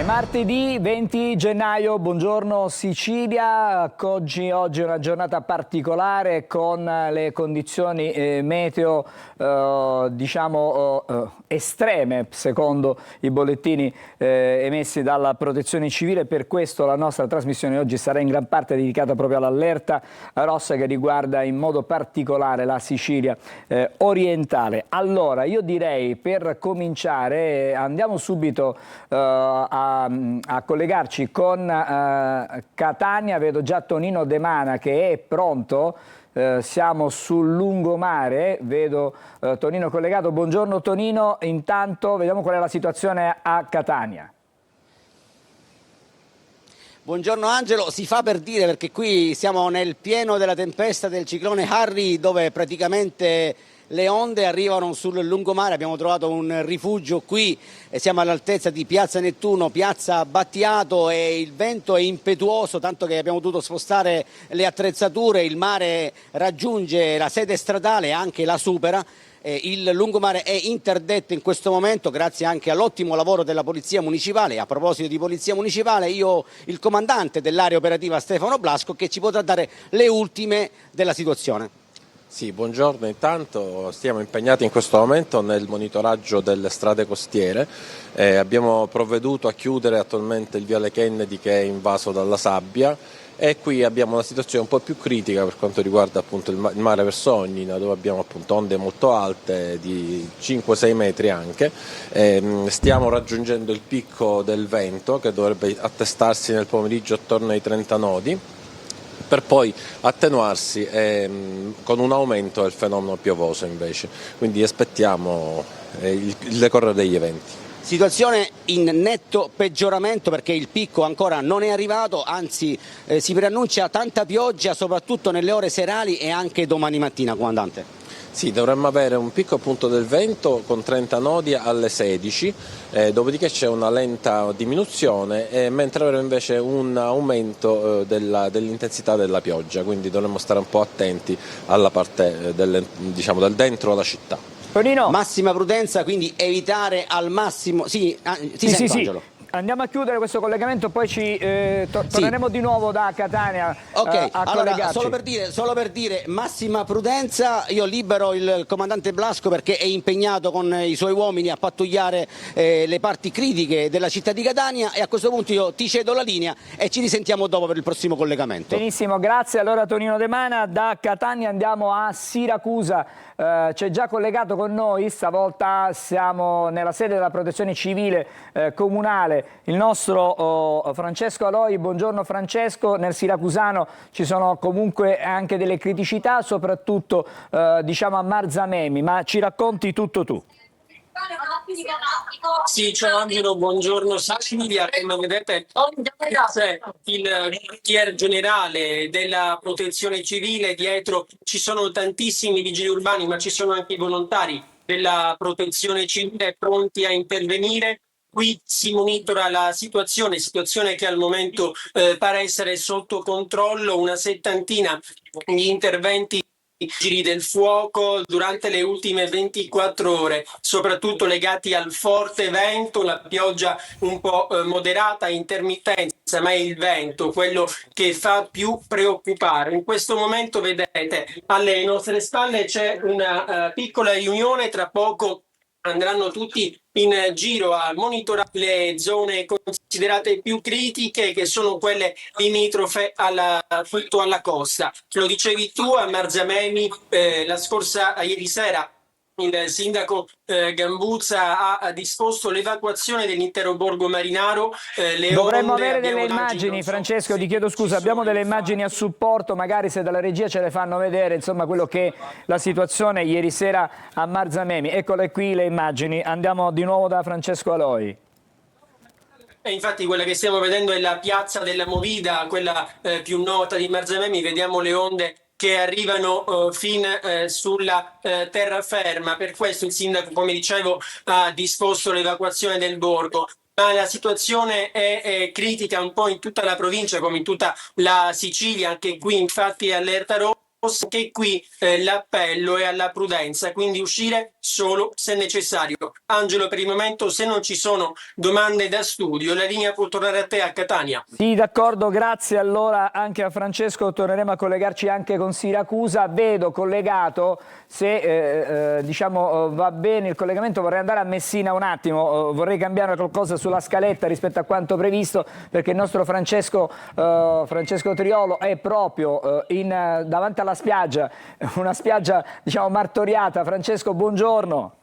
Martedì 20 gennaio, buongiorno Sicilia. Oggi è una giornata particolare con le condizioni meteo estreme secondo i bollettini emessi dalla Protezione Civile. Per questo la nostra trasmissione oggi sarà in gran parte dedicata proprio all'allerta rossa che riguarda in modo particolare la Sicilia orientale. Allora io direi, per cominciare, andiamo subito a collegarci con Catania. Vedo già Tonino De Mana che è pronto. Siamo sul lungomare, vedo Tonino collegato. Buongiorno Tonino, intanto vediamo qual è la situazione a Catania. Buongiorno Angelo, si fa per dire perché qui siamo nel pieno della tempesta del ciclone Harry, dove praticamente le onde arrivano sul lungomare. Abbiamo trovato un rifugio qui e siamo all'altezza di Piazza Nettuno, Piazza Battiato, e il vento è impetuoso, tanto che abbiamo dovuto spostare le attrezzature. Il mare raggiunge la sede stradale e anche la supera. Il lungomare è interdetto in questo momento grazie anche all'ottimo lavoro della Polizia Municipale. A proposito di Polizia Municipale, il comandante dell'area operativa Stefano Blasco, che ci potrà dare le ultime della situazione. Sì, buongiorno. Intanto stiamo impegnati in questo momento nel monitoraggio delle strade costiere. Abbiamo provveduto a chiudere attualmente il viale Kennedy, che è invaso dalla sabbia, e qui abbiamo una situazione un po' più critica per quanto riguarda appunto il mare verso Ognina, dove abbiamo appunto onde molto alte di 5-6 metri anche. Stiamo raggiungendo il picco del vento, che dovrebbe attestarsi nel pomeriggio attorno ai 30 nodi, per poi attenuarsi con un aumento del fenomeno piovoso invece. Quindi aspettiamo il decorrere degli eventi. Situazione in netto peggioramento perché il picco ancora non è arrivato, anzi si preannuncia tanta pioggia soprattutto nelle ore serali e anche domani mattina, comandante. Sì, dovremmo avere un picco appunto del vento con 30 nodi alle 16, dopodiché c'è una lenta diminuzione, mentre avremo invece un aumento dell'intensità della pioggia, quindi dovremmo stare un po' attenti alla parte del dentro la città. Tonino. Massima prudenza, quindi evitare al massimo. Sì. Angelo. Andiamo a chiudere questo collegamento, poi torneremo di nuovo da Catania a collegarci. Solo per dire massima prudenza. Io libero il comandante Blasco perché è impegnato con i suoi uomini a pattugliare le parti critiche della città di Catania, e a questo punto io ti cedo la linea e ci risentiamo dopo per il prossimo collegamento. Benissimo, grazie. Allora Tonino De Mana, da Catania andiamo a Siracusa. C'è già collegato con noi, stavolta siamo nella sede della Protezione Civile comunale, il nostro Francesco Aloi. Buongiorno Francesco. Nel siracusano ci sono comunque anche delle criticità, soprattutto diciamo a Marzamemi, ma ci racconti tutto tu. Sì, ciao Angelo, buongiorno Silvia. Come vedete c'è il quartier generale della Protezione Civile, dietro ci sono tantissimi vigili urbani, ma ci sono anche i volontari della Protezione Civile pronti a intervenire. Qui si monitora la situazione che al momento pare essere sotto controllo, una settantina di interventi vigili del fuoco durante le ultime 24 ore, soprattutto legati al forte vento, la pioggia un po' moderata, intermittenza, ma è il vento quello che fa più preoccupare. In questo momento vedete alle nostre spalle c'è una piccola riunione, tra poco andranno tutti in giro a monitorare le zone considerate più critiche, che sono quelle limitrofe alla costa. Lo dicevi tu, a Marzamemi ieri sera il sindaco Gambuzza ha disposto l'evacuazione dell'intero borgo marinaro. Dovremmo avere delle immagini, Francesco, ti chiedo scusa, abbiamo delle immagini a supporto, magari se dalla regia ce le fanno vedere, insomma, quello che è la situazione ieri sera a Marzamemi. Eccole qui le immagini, andiamo di nuovo da Francesco Aloi. E infatti quella che stiamo vedendo è la piazza della Movida, quella più nota di Marzamemi. Vediamo le onde che arrivano fin sulla terraferma. Per questo il sindaco, come dicevo, ha disposto l'evacuazione del borgo. Ma la situazione è critica un po' in tutta la provincia, come in tutta la Sicilia. Anche qui infatti è allerta rossa. anche qui l'appello è alla prudenza, quindi uscire solo se necessario. Angelo, per il momento, se non ci sono domande da studio, la linea può tornare a te a Catania. Sì, d'accordo, grazie allora anche a Francesco, torneremo a collegarci anche con Siracusa. Vedo collegato, se diciamo va bene il collegamento, vorrei andare a Messina un attimo, vorrei cambiare qualcosa sulla scaletta rispetto a quanto previsto, perché il nostro Francesco Triolo è proprio davanti alla spiaggia, una spiaggia diciamo martoriata. Francesco, buongiorno.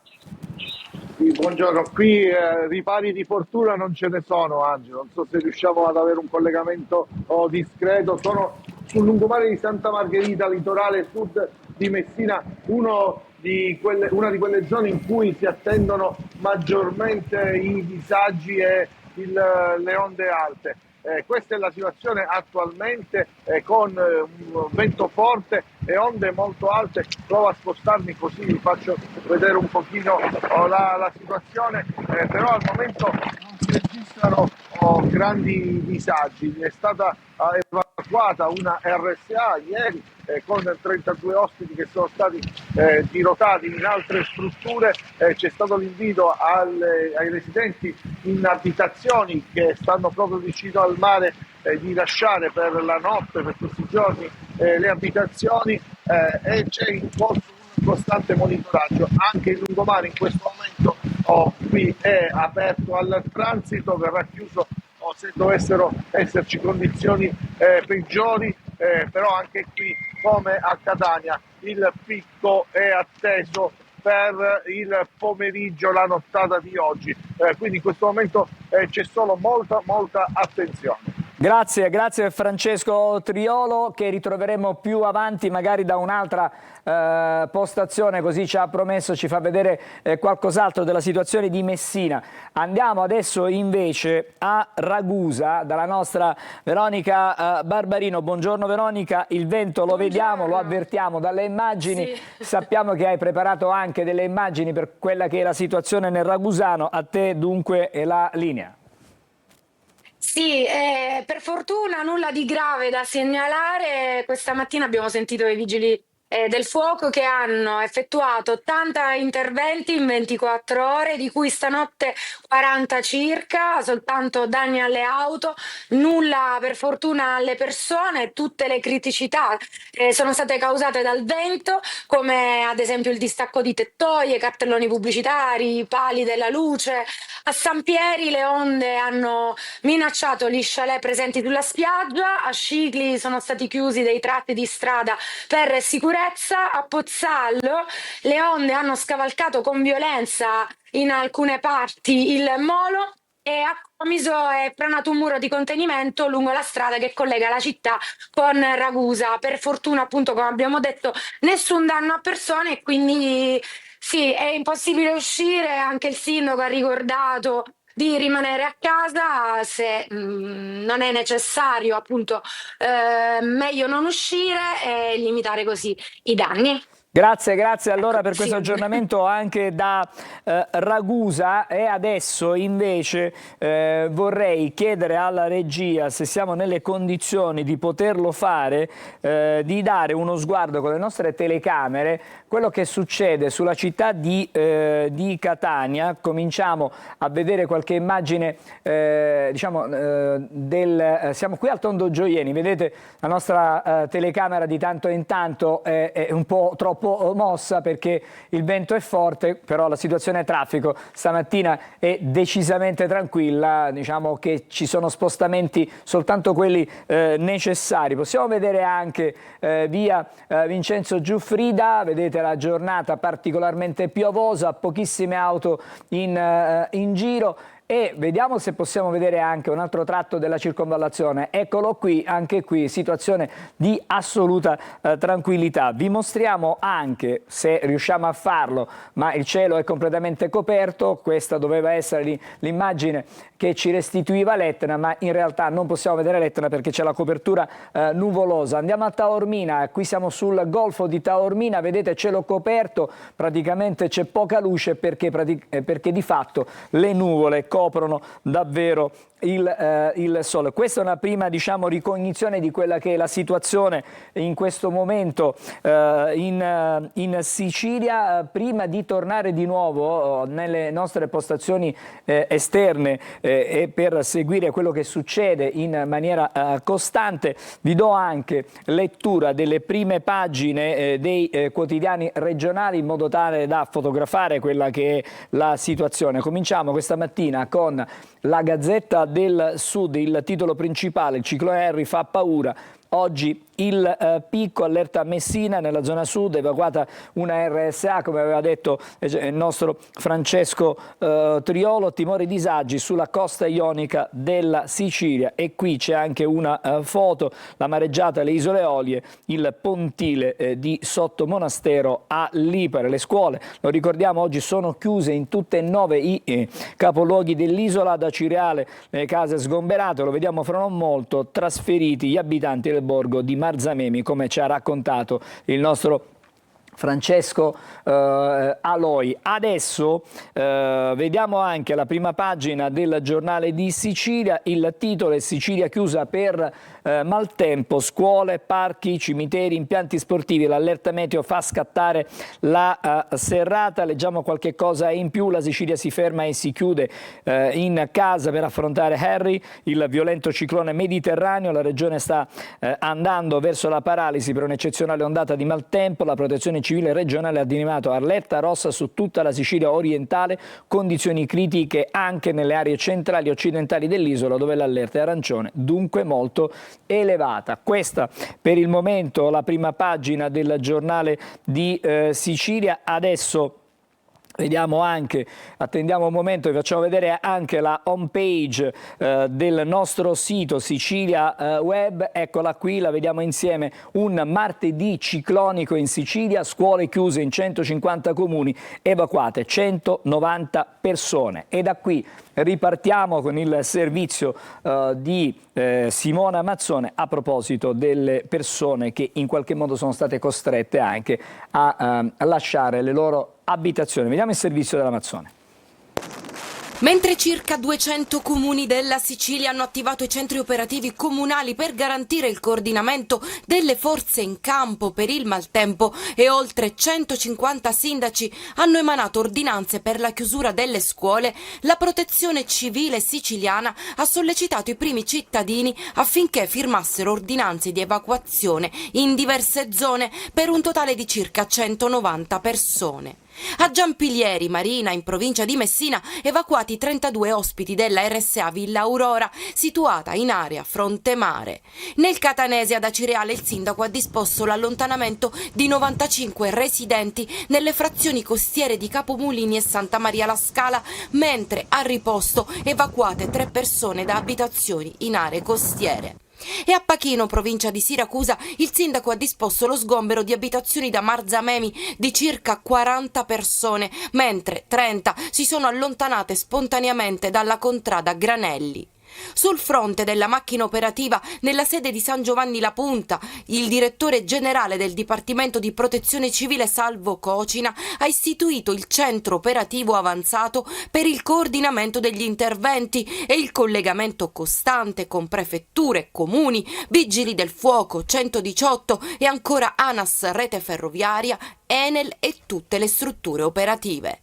Sì, buongiorno, qui ripari di fortuna non ce ne sono, Angelo, non so se riusciamo ad avere un collegamento discreto. Sono sul lungomare di Santa Margherita, litorale sud di Messina, una di quelle zone in cui si attendono maggiormente i disagi e le onde alte. Questa è la situazione attualmente, con un vento forte e onde molto alte. Provo a spostarmi così vi faccio vedere un pochino la situazione, però al momento non si registrano grandi disagi. È stata evacuata una RSA ieri con 32 ospiti che sono stati dirotati in altre strutture. C'è stato l'invito ai residenti in abitazioni che stanno proprio vicino al mare di lasciare per la notte, per questi giorni, le abitazioni, e c'è in corso un costante monitoraggio. Anche il lungomare in questo momento qui è aperto al transito, verrà chiuso se dovessero esserci condizioni peggiori, però anche qui come a Catania il picco è atteso per il pomeriggio, la nottata di oggi, quindi in questo momento c'è solo molta attenzione. Grazie Francesco Triolo, che ritroveremo più avanti magari da un'altra postazione, così ci ha promesso, ci fa vedere qualcos'altro della situazione di Messina. Andiamo adesso invece a Ragusa dalla nostra Veronica Barbarino. Buongiorno Veronica, il vento lo vediamo, lo avvertiamo dalle immagini, sì. Sappiamo che hai preparato anche delle immagini per quella che è la situazione nel ragusano, a te dunque è la linea. Sì, per fortuna nulla di grave da segnalare. Questa mattina abbiamo sentito i vigili del fuoco che hanno effettuato 80 interventi in 24 ore, di cui stanotte 40 circa, soltanto danni alle auto, nulla per fortuna alle persone. Tutte le criticità sono state causate dal vento, come ad esempio il distacco di tettoie, cartelloni pubblicitari, pali della luce. A San Pieri le onde hanno minacciato gli chalet presenti sulla spiaggia, a Scicli sono stati chiusi dei tratti di strada per sicurezza, a Pozzallo le onde hanno scavalcato con violenza in alcune parti il molo, e a Comiso è pranato un muro di contenimento lungo la strada che collega la città con Ragusa. Per fortuna, appunto, come abbiamo detto, nessun danno a persone, e quindi sì, è impossibile uscire. Anche il sindaco ha ricordato di rimanere a casa se non è necessario, appunto, meglio non uscire e limitare così i danni. Grazie allora per questo aggiornamento anche da Ragusa. E adesso invece vorrei chiedere alla regia, se siamo nelle condizioni di poterlo fare, di dare uno sguardo con le nostre telecamere quello che succede sulla città di Catania. Cominciamo a vedere qualche immagine, diciamo, siamo qui al Tondo Gioieni, vedete la nostra telecamera di tanto in tanto è un po' troppo mossa perché il vento è forte, però la situazione traffico stamattina è decisamente tranquilla, diciamo che ci sono spostamenti soltanto quelli necessari. Possiamo vedere anche via Vincenzo Giuffrida, vedete la giornata particolarmente piovosa, pochissime auto in giro. E vediamo se possiamo vedere anche un altro tratto della circonvallazione. Eccolo qui, anche qui situazione di assoluta tranquillità. Vi mostriamo anche, se riusciamo a farlo, ma il cielo è completamente coperto. Questa doveva essere l'immagine che ci restituiva l'Etna, ma in realtà non possiamo vedere l'Etna perché c'è la copertura nuvolosa. Andiamo a Taormina, qui siamo sul golfo di Taormina, vedete cielo coperto, praticamente c'è poca luce perché di fatto le nuvole coprono davvero il sole. Questa è una prima, diciamo, ricognizione di quella che è la situazione in questo momento in Sicilia. Prima di tornare di nuovo nelle nostre postazioni esterne e per seguire quello che succede in maniera costante, vi do anche lettura delle prime pagine dei quotidiani regionali in modo tale da fotografare quella che è la situazione. Cominciamo questa mattina con la Gazzetta del Sud, il titolo principale: il ciclone Harry fa paura. Oggi il picco, allerta Messina, nella zona sud, evacuata una RSA, come aveva detto il nostro Francesco Triolo, timori e disagi sulla costa ionica della Sicilia. E qui c'è anche una foto, la mareggiata alle Isole Eolie, il pontile di Sottomonastero a Lipari. Le scuole, lo ricordiamo, oggi sono chiuse in tutte e 9 i capoluoghi dell'isola, da Cireale le case sgomberate, lo vediamo fra non molto, trasferiti gli abitanti del borgo di Marzamemi, come ci ha raccontato il nostro Francesco Aloi. Adesso vediamo anche la prima pagina del Giornale di Sicilia. Il titolo è: Sicilia chiusa per maltempo, scuole, parchi, cimiteri, impianti sportivi. L'allerta meteo fa scattare la serrata. Leggiamo qualche cosa in più: la Sicilia si ferma e si chiude in casa per affrontare Harry, il violento ciclone mediterraneo. La regione sta andando verso la paralisi per un'eccezionale ondata di maltempo. La protezione civile regionale ha dichiarato allerta rossa su tutta la Sicilia orientale, condizioni critiche anche nelle aree centrali e occidentali dell'isola, dove l'allerta è arancione, dunque molto elevata. Questa per il momento la prima pagina del Giornale di Sicilia. Adesso vediamo anche, attendiamo un momento, vi facciamo vedere anche la home page del nostro sito Sicilia Web. Eccola qui, la vediamo insieme. Un martedì ciclonico in Sicilia, scuole chiuse in 150 comuni, evacuate 190 persone. E da qui ripartiamo con il servizio di Simona Mazzone a proposito delle persone che in qualche modo sono state costrette anche a lasciare le loro abitazioni. Vediamo il servizio della Mazzone. Mentre circa 200 comuni della Sicilia hanno attivato i centri operativi comunali per garantire il coordinamento delle forze in campo per il maltempo e oltre 150 sindaci hanno emanato ordinanze per la chiusura delle scuole, la Protezione Civile siciliana ha sollecitato i primi cittadini affinché firmassero ordinanze di evacuazione in diverse zone per un totale di circa 190 persone. A Giampilieri Marina, in provincia di Messina, evacuati 32 ospiti della RSA Villa Aurora, situata in area fronte mare. Nel Catanese, ad Acireale, il sindaco ha disposto l'allontanamento di 95 residenti nelle frazioni costiere di Capomulini e Santa Maria la Scala, mentre a riposto evacuate 3 persone da abitazioni in aree costiere. E a Pachino, provincia di Siracusa, il sindaco ha disposto lo sgombero di abitazioni da Marzamemi di circa 40 persone, mentre 30 si sono allontanate spontaneamente dalla contrada Granelli. Sul fronte della macchina operativa, nella sede di San Giovanni La Punta, il direttore generale del Dipartimento di Protezione Civile Salvo Cocina ha istituito il centro operativo avanzato per il coordinamento degli interventi e il collegamento costante con prefetture, comuni, vigili del fuoco, 118 e ancora ANAS, rete ferroviaria, Enel e tutte le strutture operative.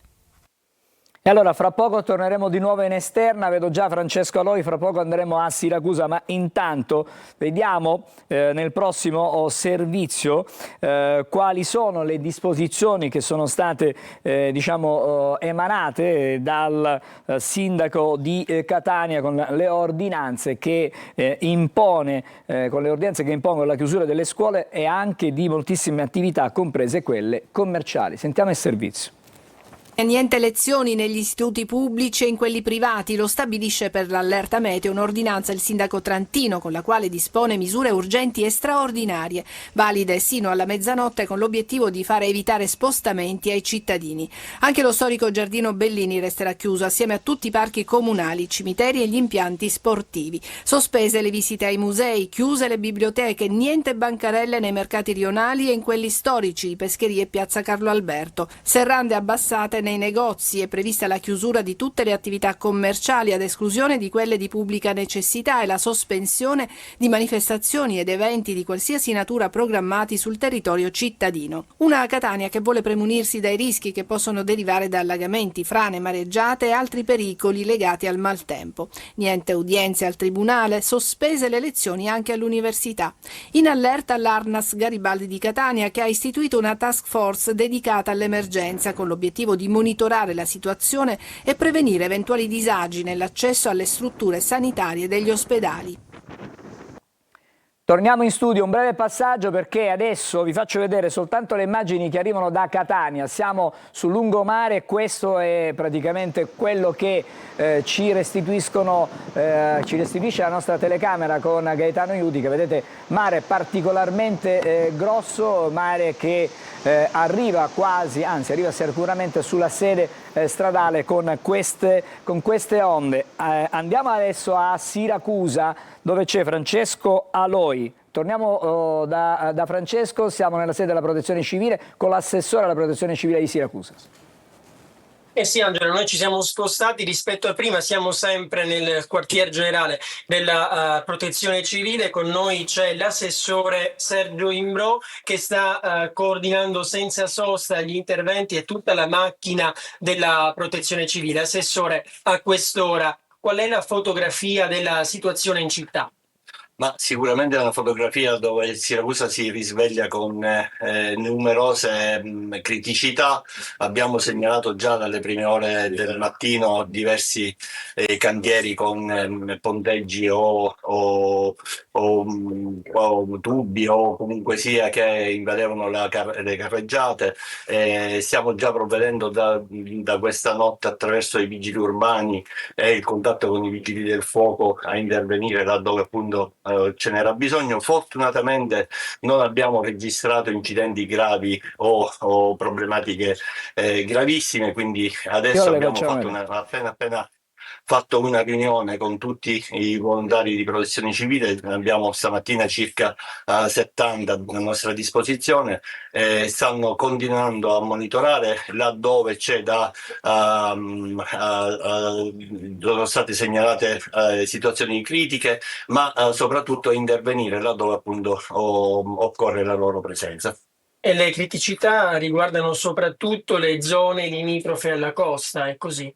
E allora fra poco torneremo di nuovo in esterna, vedo già Francesco Aloi, fra poco andremo a Siracusa, ma intanto vediamo nel prossimo servizio quali sono le disposizioni che sono state emanate dal sindaco di Catania con le ordinanze che impongono la chiusura delle scuole e anche di moltissime attività, comprese quelle commerciali. Sentiamo il servizio. Niente lezioni negli istituti pubblici e in quelli privati, lo stabilisce per l'allerta meteo un'ordinanza il sindaco Trantino con la quale dispone misure urgenti e straordinarie, valide sino alla mezzanotte con l'obiettivo di fare evitare spostamenti ai cittadini. Anche lo storico Giardino Bellini resterà chiuso assieme a tutti i parchi comunali, cimiteri e gli impianti sportivi. Sospese le visite ai musei, chiuse le biblioteche, niente bancarelle nei mercati rionali e in quelli storici, Pescherie e Piazza Carlo Alberto, serrande abbassate nei negozi, è prevista la chiusura di tutte le attività commerciali ad esclusione di quelle di pubblica necessità e la sospensione di manifestazioni ed eventi di qualsiasi natura programmati sul territorio cittadino. Una Catania che vuole premunirsi dai rischi che possono derivare da allagamenti, frane, mareggiate e altri pericoli legati al maltempo. Niente udienze al tribunale, sospese le lezioni anche all'università. In allerta l'Arnas Garibaldi di Catania, che ha istituito una task force dedicata all'emergenza con l'obiettivo di monitorare la situazione e prevenire eventuali disagi nell'accesso alle strutture sanitarie degli ospedali. Torniamo in studio, un breve passaggio perché adesso vi faccio vedere soltanto le immagini che arrivano da Catania. Siamo sul lungomare e questo è praticamente quello che ci restituisce la nostra telecamera con Gaetano Iudica. Vedete, mare particolarmente grosso, mare che arriva quasi, anzi arriva sicuramente sulla sede stradale con queste onde. Andiamo adesso a Siracusa, dove c'è Francesco Aloi. Torniamo da Francesco, siamo nella sede della Protezione Civile con l'assessore alla Protezione Civile di Siracusa. Eh sì, Angelo, noi ci siamo spostati rispetto a prima, siamo sempre nel quartier generale della Protezione Civile. Con noi c'è l'assessore Sergio Imbro che sta coordinando senza sosta gli interventi e tutta la macchina della Protezione Civile. Assessore, a quest'ora qual è la fotografia della situazione in città? Ma sicuramente è una fotografia dove Siracusa si risveglia con numerose criticità. Abbiamo segnalato già dalle prime ore del mattino diversi cantieri con ponteggi o tubi o comunque sia che invadevano le carreggiate. Stiamo già provvedendo da questa notte attraverso i vigili urbani e il contatto con i vigili del fuoco a intervenire laddove appunto ce n'era bisogno. Fortunatamente non abbiamo registrato incidenti gravi o problematiche gravissime, quindi adesso abbiamo fatto appena fatto una riunione con tutti i volontari di protezione civile, abbiamo stamattina circa 70 a nostra disposizione, stanno continuando a monitorare laddove c'è sono state segnalate situazioni critiche, ma soprattutto intervenire laddove appunto occorre la loro presenza. E le criticità riguardano soprattutto le zone limitrofe alla costa, è così?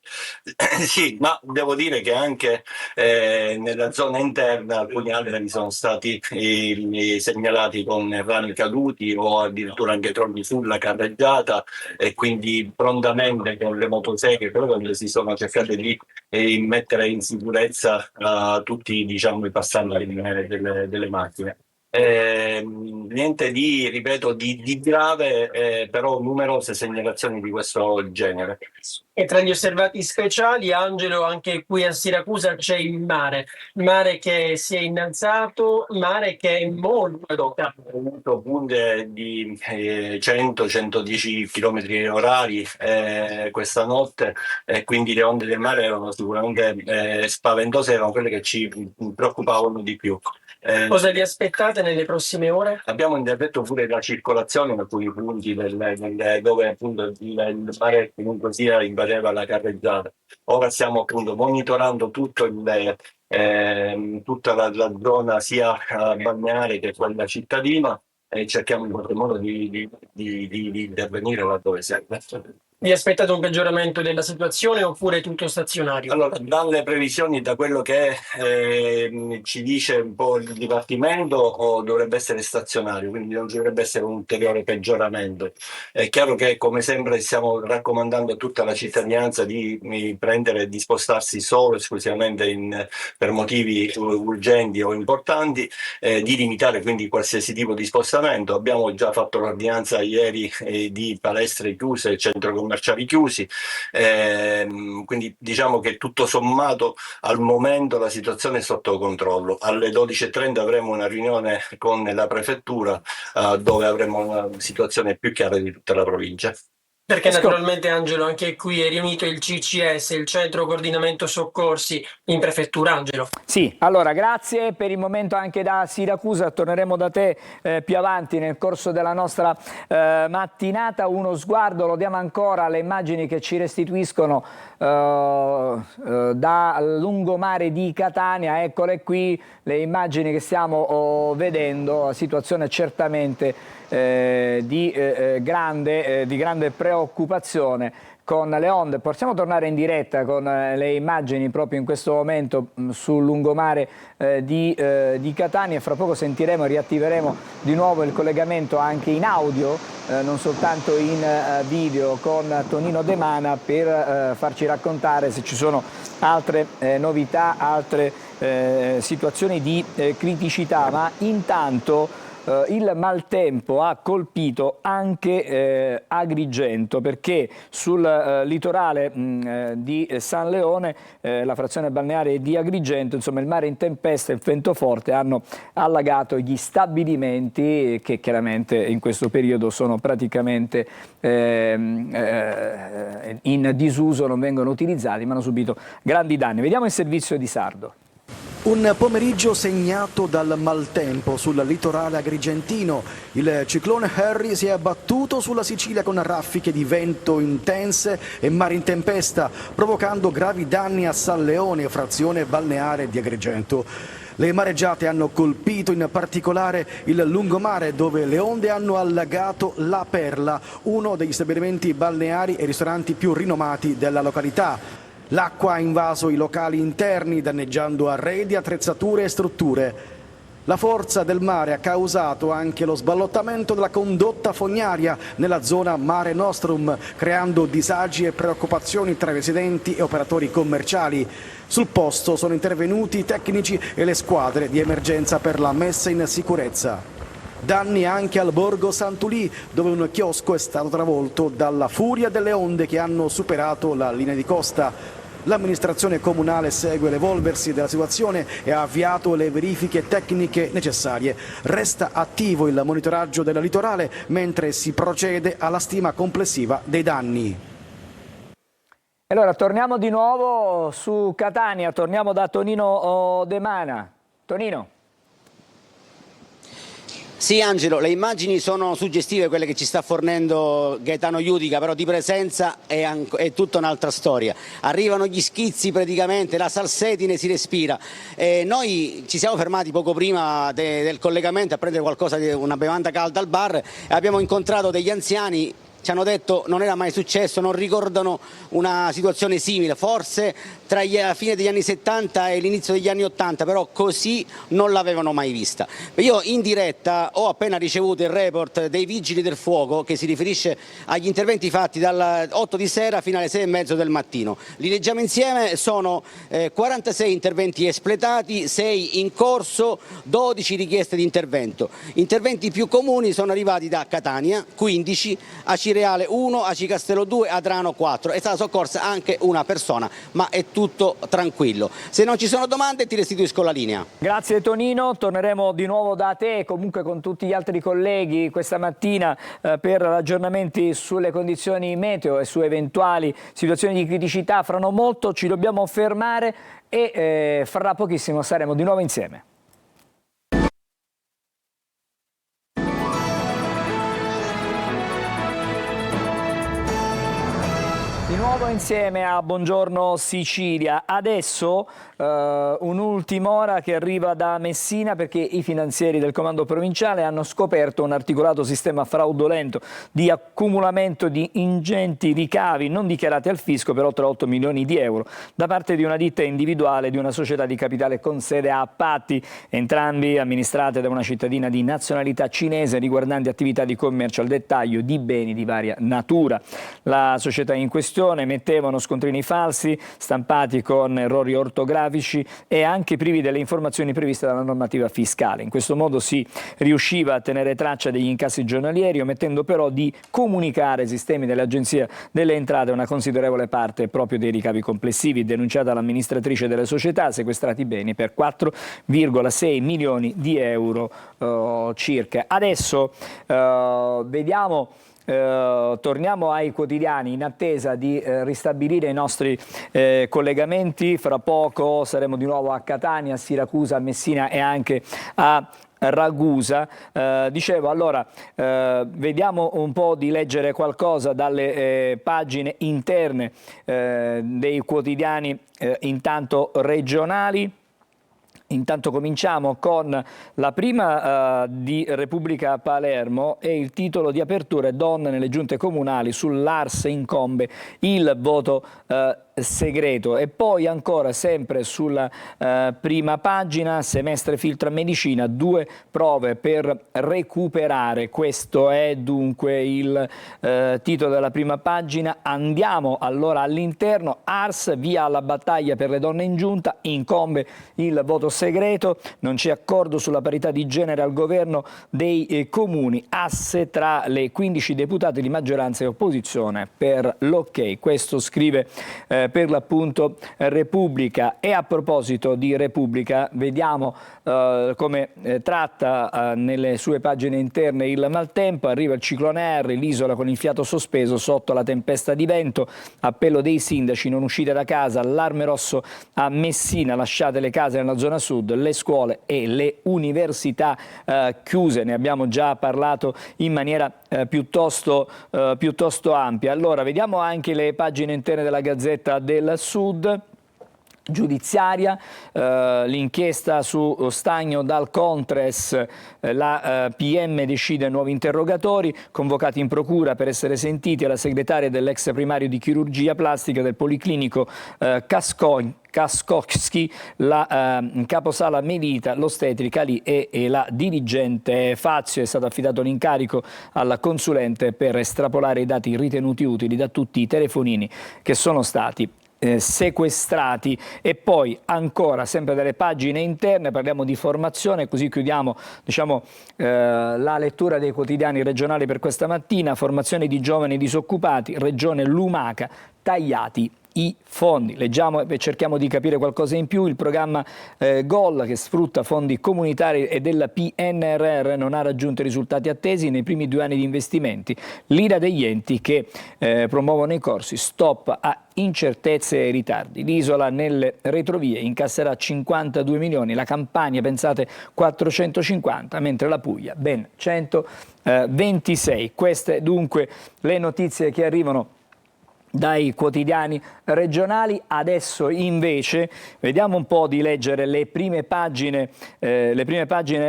Sì, ma devo dire che anche nella zona interna alcuni alberi sono stati segnalati con rami caduti o addirittura anche crolli sulla carreggiata, e quindi prontamente con le motoseghe si sono cercate di mettere in sicurezza tutti, diciamo, i passanti delle macchine. Niente di, ripeto, di grave, però numerose segnalazioni di questo genere. E tra gli osservati speciali, Angelo, anche qui a Siracusa c'è il mare che si è innalzato, mare che è molto abbiamo avuto punte di 100-110 km orari questa notte, e quindi le onde del mare erano sicuramente spaventose, erano quelle che ci preoccupavano di più. Cosa vi aspettate nelle prossime ore? Abbiamo interdetto pure la circolazione in alcuni punti dove appunto il mare comunque sia invadeva la carreggiata. Ora stiamo appunto monitorando tutta la zona sia balneare che quella cittadina, e cerchiamo in qualche modo di intervenire laddove serve. Vi aspettate un peggioramento della situazione oppure tutto stazionario? Allora, dalle previsioni, da quello che ci dice un po' il Dipartimento, dovrebbe essere stazionario, quindi non dovrebbe essere un ulteriore peggioramento. È chiaro che, come sempre, stiamo raccomandando a tutta la cittadinanza di prendere e di spostarsi solo esclusivamente per motivi urgenti o importanti, di limitare quindi qualsiasi tipo di spostamento. Abbiamo già fatto l'ordinanza ieri di palestre chiuse e centro commerciali chiusi, quindi diciamo che tutto sommato al momento la situazione è sotto controllo. Alle 12:30 avremo una riunione con la prefettura dove avremo una situazione più chiara di tutta la provincia. Perché naturalmente, Angelo, anche qui è riunito il CCS, il Centro Coordinamento Soccorsi, in prefettura. Angelo. Sì, allora grazie per il momento anche da Siracusa, torneremo da te più avanti nel corso della nostra mattinata. Uno sguardo lo diamo ancora alle immagini che ci restituiscono dal lungomare di Catania. Eccole qui le immagini che stiamo vedendo, situazione certamente di grande preoccupazione con le onde. Possiamo tornare in diretta con le immagini proprio in questo momento sul lungomare di Catania, e fra poco sentiremo e riattiveremo di nuovo il collegamento anche in audio, non soltanto in video, con Tonino De Mana per farci raccontare se ci sono altre novità, altre situazioni di criticità. Ma intanto il maltempo ha colpito anche Agrigento, perché sul litorale di San Leone, la frazione balneare di Agrigento, insomma il mare in tempesta e il vento forte hanno allagato gli stabilimenti che chiaramente in questo periodo sono praticamente in disuso, non vengono utilizzati, ma hanno subito grandi danni. Vediamo il servizio di Sardo. Un pomeriggio segnato dal maltempo sul litorale agrigentino. Il ciclone Harry si è abbattuto sulla Sicilia con raffiche di vento intense e mare in tempesta, provocando gravi danni a San Leone, frazione balneare di Agrigento. Le mareggiate hanno colpito in particolare il lungomare, dove le onde hanno allagato La Perla, uno degli stabilimenti balneari e ristoranti più rinomati della località. L'acqua ha invaso i locali interni, danneggiando arredi, attrezzature e strutture. La forza del mare ha causato anche lo sballottamento della condotta fognaria nella zona Mare Nostrum, creando disagi e preoccupazioni tra residenti e operatori commerciali. Sul posto sono intervenuti i tecnici e le squadre di emergenza per la messa in sicurezza. Danni anche al borgo Sant'Ulì, dove un chiosco è stato travolto dalla furia delle onde che hanno superato la linea di costa. L'amministrazione comunale segue l'evolversi della situazione e ha avviato le verifiche tecniche necessarie. Resta attivo il monitoraggio del litorale mentre si procede alla stima complessiva dei danni. Allora torniamo di nuovo su Catania, torniamo da Tonino De Mana. Tonino. Sì, Angelo, le immagini sono suggestive, quelle che ci sta fornendo Gaetano Iudica, però di presenza è tutta un'altra storia. Arrivano gli schizzi praticamente, la salsedine si respira. Noi ci siamo fermati poco prima del collegamento a prendere qualcosa, una bevanda calda al bar, e abbiamo incontrato degli anziani. Ci hanno detto non era mai successo, non ricordano una situazione simile, forse tra la fine degli anni 70 e l'inizio degli anni 80, però così non l'avevano mai vista. Io in diretta ho appena ricevuto il report dei Vigili del Fuoco che si riferisce agli interventi fatti dalle 8 di sera fino alle 6:30 del mattino. Li leggiamo insieme, sono 46 interventi espletati, 6 in corso, 12 richieste di intervento. Interventi più comuni sono arrivati da Catania, 15, Acireale 1, Aci Castello 2, Adrano 4. È stata soccorsa anche una persona, ma è tutto tranquillo. Se non ci sono domande ti restituisco la linea. Grazie Tonino, torneremo di nuovo da te e comunque con tutti gli altri colleghi questa mattina per aggiornamenti sulle condizioni meteo e su eventuali situazioni di criticità. Fra non molto ci dobbiamo fermare e fra pochissimo saremo di nuovo insieme. Di nuovo insieme a Buongiorno Sicilia. Adesso un'ultima ora che arriva da Messina, perché i finanzieri del comando provinciale hanno scoperto un articolato sistema fraudolento di accumulamento di ingenti ricavi non dichiarati al fisco per oltre 8 milioni di euro da parte di una ditta individuale di una società di capitale con sede a Patti, entrambi amministrate da una cittadina di nazionalità cinese, riguardanti attività di commercio al dettaglio di beni di varia natura. La società in questione mettevano scontrini falsi, stampati con errori ortografici e anche privi delle informazioni previste dalla normativa fiscale. In questo modo si riusciva a tenere traccia degli incassi giornalieri, omettendo però di comunicare ai sistemi dell'Agenzia delle Entrate una considerevole parte proprio dei ricavi complessivi. Denunciata l'amministratrice delle società, sequestrati beni per 4,6 milioni di euro circa. Adesso vediamo torniamo ai quotidiani in attesa di ristabilire i nostri collegamenti. Fra poco saremo di nuovo a Catania, a Siracusa, a Messina e anche a Ragusa. Dicevo, allora, vediamo un po' di leggere qualcosa dalle pagine interne dei quotidiani intanto regionali. Intanto cominciamo con la prima di Repubblica Palermo e il titolo di apertura è "Donne nelle giunte comunali, sull'Ars incombe il voto segreto". E poi ancora sempre sulla prima pagina, semestre filtra medicina, 2 prove per recuperare. Questo è dunque il titolo della prima pagina. Andiamo allora all'interno. Ars, via alla battaglia per le donne in giunta, incombe il voto segreto, non c'è accordo sulla parità di genere al governo dei comuni, asse tra le 15 deputate di maggioranza e opposizione per l'ok. Questo scrive per l'appunto Repubblica. E a proposito di Repubblica, vediamo come tratta nelle sue pagine interne il maltempo. Arriva il ciclone Harry, l'isola con il fiato sospeso sotto la tempesta di vento, appello dei sindaci, non uscite da casa, allarme rosso a Messina, lasciate le case nella zona sud, le scuole e le università chiuse. Ne abbiamo già parlato in maniera piuttosto ampia. Allora, vediamo anche le pagine interne della Gazzetta del Sud. Giudiziaria, l'inchiesta su Stagno dal Contres, la PM decide nuovi interrogatori, convocati in procura per essere sentiti la segretaria dell'ex primario di chirurgia plastica del Policlinico Kaskowski, la caposala Melita, l'ostetrica lì e la dirigente Fazio. È stato affidato l'incarico al consulente per estrapolare i dati ritenuti utili da tutti i telefonini che sono stati sequestrati. E poi ancora sempre dalle pagine interne parliamo di formazione, così chiudiamo la lettura dei quotidiani regionali per questa mattina. Formazione di giovani disoccupati, regione Lumaca, tagliati i fondi. Leggiamo e cerchiamo di capire qualcosa in più. Il programma GOL, che sfrutta fondi comunitari e della PNRR, non ha raggiunto i risultati attesi nei primi 2 anni di investimenti. L'ira degli enti che promuovono i corsi, stop a incertezze e ritardi. L'isola nelle retrovie incasserà 52 milioni, la Campania, pensate, 450, mentre la Puglia ben 126. Queste dunque le notizie che arrivano dai quotidiani regionali. Adesso invece vediamo un po' di leggere le prime pagine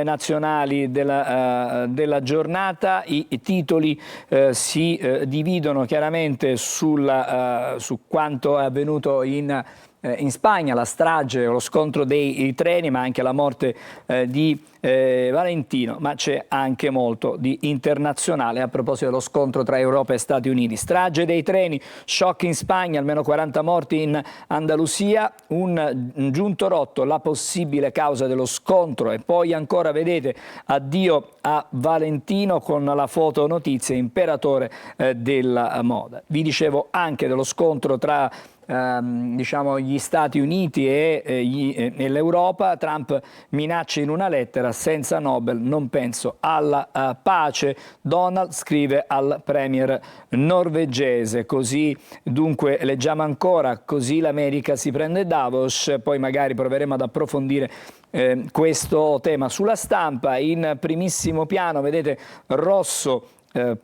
nazionali della giornata. I titoli si dividono chiaramente su quanto è avvenuto in Spagna, la strage, lo scontro dei treni, ma anche la morte di Valentino, ma c'è anche molto di internazionale a proposito dello scontro tra Europa e Stati Uniti. Strage dei treni, shock in Spagna, almeno 40 morti in Andalusia, un giunto rotto, la possibile causa dello scontro. E poi ancora, vedete, addio a Valentino con la foto notizia, imperatore della moda. Vi dicevo anche dello scontro tra gli Stati Uniti e l'Europa. Trump minaccia in una lettera: senza Nobel non penso alla pace. Donald scrive al premier norvegese. Così dunque leggiamo ancora: così l'America si prende Davos. Poi magari proveremo ad approfondire questo tema. Sulla Stampa, in primissimo piano, vedete rosso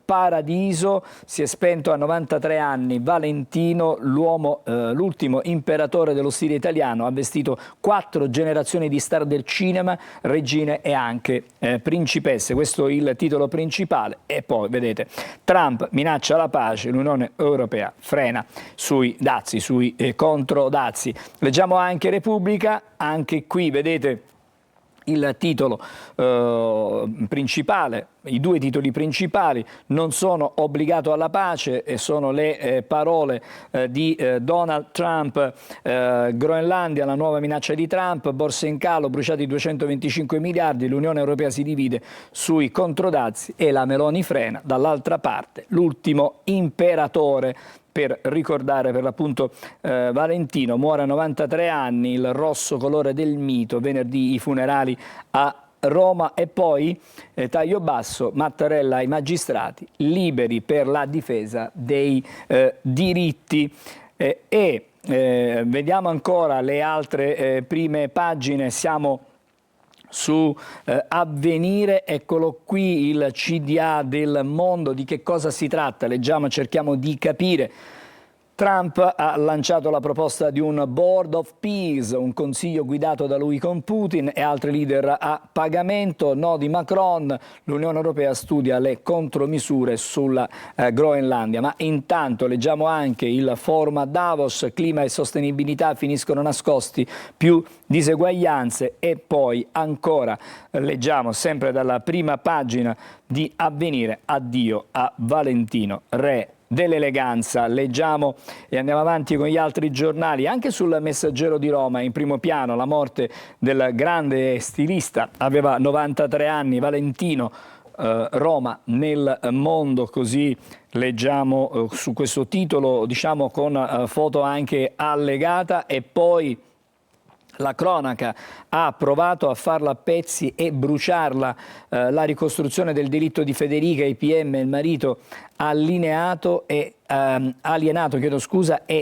Paradiso, si è spento a 93 anni Valentino, l'ultimo imperatore dello stile italiano, ha vestito 4 generazioni di star del cinema, regine e anche principesse. Questo è il titolo principale. E poi vedete, Trump minaccia la pace, l'Unione Europea frena sui dazi, sui controdazi. Leggiamo anche Repubblica, anche qui vedete il titolo principale, i 2 titoli principali: non sono obbligato alla pace, e sono le parole di Donald Trump. Groenlandia, la nuova minaccia di Trump, borse in calo, bruciati 225 miliardi, l'Unione Europea si divide sui controdazi e la Meloni frena. Dall'altra parte l'ultimo imperatore, per ricordare per l'appunto Valentino, muore a 93 anni, il rosso colore del mito. Venerdì i funerali a Roma. E poi taglio basso, Mattarella ai magistrati, liberi per la difesa dei diritti. Vediamo ancora le altre prime pagine, siamo su Avvenire, eccolo qui il CDA del Mondo, di che cosa si tratta? Leggiamo, cerchiamo di capire. Trump ha lanciato la proposta di un Board of Peace, un consiglio guidato da lui con Putin e altri leader a pagamento. No di Macron, l'Unione Europea studia le contromisure sulla Groenlandia. Ma intanto leggiamo anche il forum a Davos, clima e sostenibilità finiscono nascosti, più diseguaglianze. E poi ancora leggiamo sempre dalla prima pagina di Avvenire, addio a Valentino, re dell'eleganza. Leggiamo e andiamo avanti con gli altri giornali. Anche sul Messaggero di Roma in primo piano la morte del grande stilista, aveva 93 anni, Valentino. Roma nel mondo, così leggiamo su questo titolo, diciamo con foto anche allegata. E poi la cronaca ha provato a farla a pezzi e bruciarla, la ricostruzione del delitto di Federica, IPM, il marito alienato e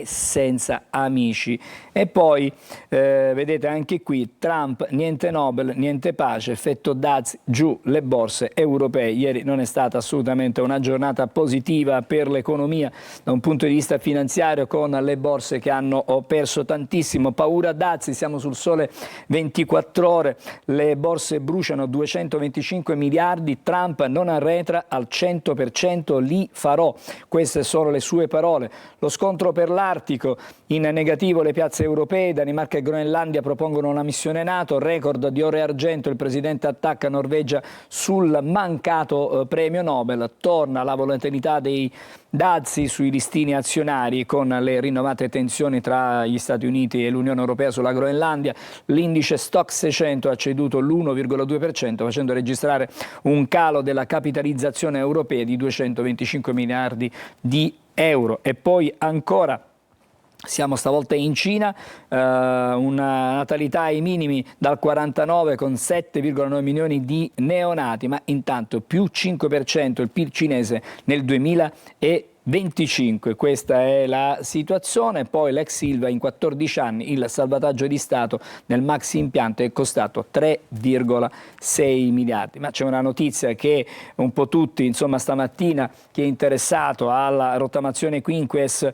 senza amici. E poi vedete anche qui Trump, niente Nobel, niente pace, effetto Daz, giù le borse europee. Ieri non è stata assolutamente una giornata positiva per l'economia da un punto di vista finanziario, con le borse che hanno perso tantissimo. Paura dazi, siamo sul Sole 24 Ore, le borse bruciano, 225 miliardi, Trump non arretra, al 100% li farò. Queste sono le sue parole. Lo scontro per l'Artico, in negativo le piazze europee, Danimarca e Groenlandia propongono una missione NATO, record di ore argento, il presidente attacca Norvegia sul mancato premio Nobel, torna la volatilità dei dazi sui listini azionari con le rinnovate tensioni tra gli Stati Uniti e l'Unione Europea sulla Groenlandia. L'indice Stoxx 600 ha ceduto l'1,2%, facendo registrare un calo della capitalizzazione europea di 225 miliardi di euro. E poi ancora siamo stavolta in Cina, una natalità ai minimi dal 49 con 7,9 milioni di neonati, ma intanto più 5% il PIL cinese nel 2025. Questa è la situazione. Poi l'ex Ilva in 14 anni, il salvataggio di Stato nel maxi impianto è costato 3,6 miliardi. Ma c'è una notizia che un po' tutti, insomma, stamattina, chi è interessato alla rottamazione Quinques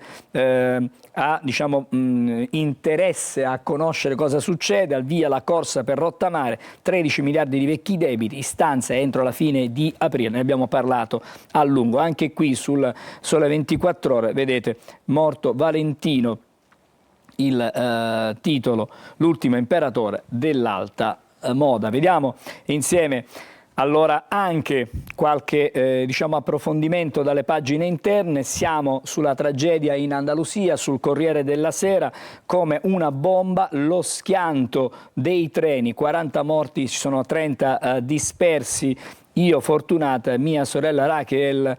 ha, diciamo, interesse a conoscere cosa succede. Al via la corsa per rottamare, 13 miliardi di vecchi debiti, istanze entro la fine di aprile, ne abbiamo parlato a lungo. Anche qui sul Sole 24 Ore, vedete, morto Valentino, il titolo, l'ultimo imperatore dell'alta moda. Vediamo insieme allora anche qualche diciamo approfondimento dalle pagine interne. Siamo sulla tragedia in Andalusia, sul Corriere della Sera, come una bomba lo schianto dei treni, 40 morti, ci sono 30 dispersi. Io fortunata, mia sorella Raquel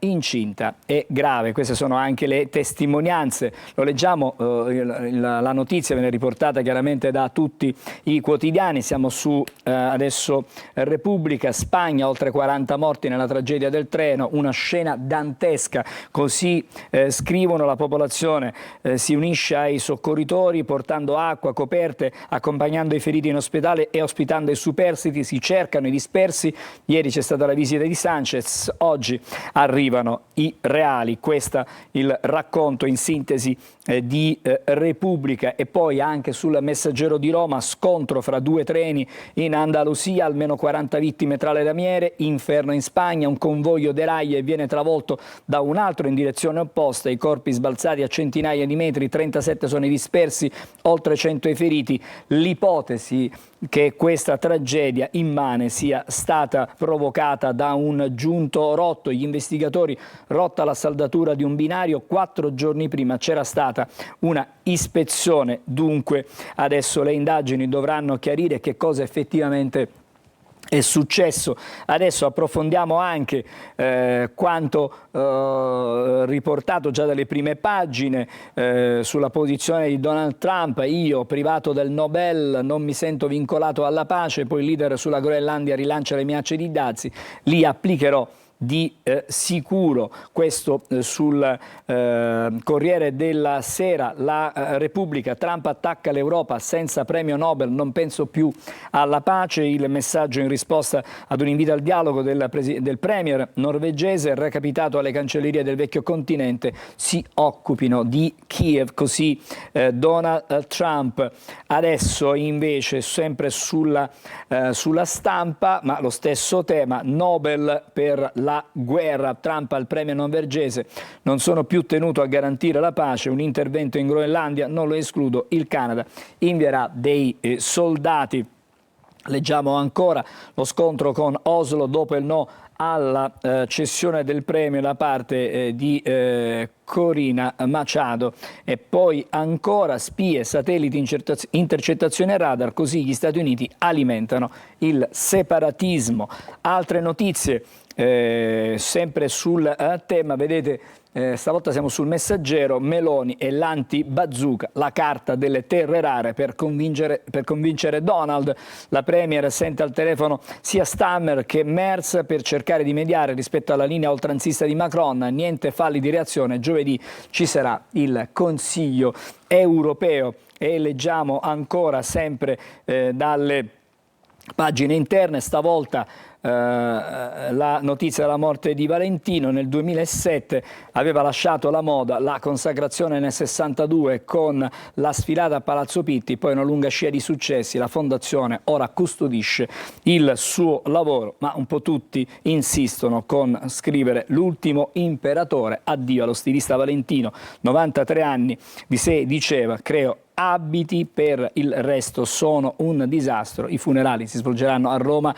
incinta e grave. Queste sono anche le testimonianze. Lo leggiamo, la notizia viene riportata chiaramente da tutti i quotidiani. Siamo su adesso Repubblica, Spagna, oltre 40 morti nella tragedia del treno, una scena dantesca. Così scrivono, la popolazione si unisce ai soccorritori portando acqua, coperte, accompagnando i feriti in ospedale e ospitando i superstiti. Si cercano i dispersi. Ieri c'è stata la visita di Sanchez, oggi arrivano i reali. Questo il racconto in sintesi di Repubblica. E poi anche sul Messaggero di Roma, scontro fra due treni in Andalusia, almeno 40 vittime tra le lamiere, inferno in Spagna, un convoglio deraglia e viene travolto da un altro in direzione opposta, i corpi sbalzati a centinaia di metri, 37 sono i dispersi, oltre 100 i feriti. L'ipotesi che questa tragedia immane sia stata provocata da un giunto rotto. Gli investigatori, rotta la saldatura di un binario, 4 giorni prima c'era stata una ispezione. Dunque adesso le indagini dovranno chiarire che cosa effettivamente è successo. Adesso approfondiamo anche quanto riportato già dalle prime pagine sulla posizione di Donald Trump. Io, privato del Nobel, non mi sento vincolato alla pace, poi il leader sulla Groenlandia rilancia le minacce di dazi, li applicherò di sicuro. Questo sul Corriere della Sera. La Repubblica: Trump attacca l'Europa, senza premio Nobel non penso più alla pace. Il messaggio in risposta ad un invito al dialogo del premier norvegese: recapitato alle cancellerie del vecchio continente, si occupino di Kiev. Così Donald Trump. Adesso invece sempre sulla Stampa, ma lo stesso tema: Nobel per la guerra, Trump al premio norvegese, non sono più tenuto a garantire la pace, un intervento in Groenlandia non lo escludo, il Canada invierà dei soldati. Leggiamo ancora lo scontro con Oslo dopo il no alla cessione del premio da parte di Corina Machado, e poi ancora spie, satelliti, intercettazioni e radar, così gli Stati Uniti alimentano il separatismo. Altre notizie sempre sul tema, vedete, stavolta siamo sul Messaggero: Meloni e l'anti-bazooka, la carta delle terre rare per convincere Donald. La Premier sente al telefono sia Stammer che Merz per cercare di mediare rispetto alla linea oltranzista di Macron. Niente falli di reazione, giovedì ci sarà il Consiglio europeo. E leggiamo ancora sempre dalle pagine interne, stavolta la notizia della morte di Valentino. Nel 2007 aveva lasciato la moda, la consacrazione nel 62 con la sfilata a Palazzo Pitti, poi una lunga scia di successi. La fondazione ora custodisce il suo lavoro, ma un po' tutti insistono con scrivere l'ultimo imperatore. Addio allo stilista Valentino, 93 anni di sé, diceva: creo abiti, per il resto sono un disastro. I funerali si svolgeranno a Roma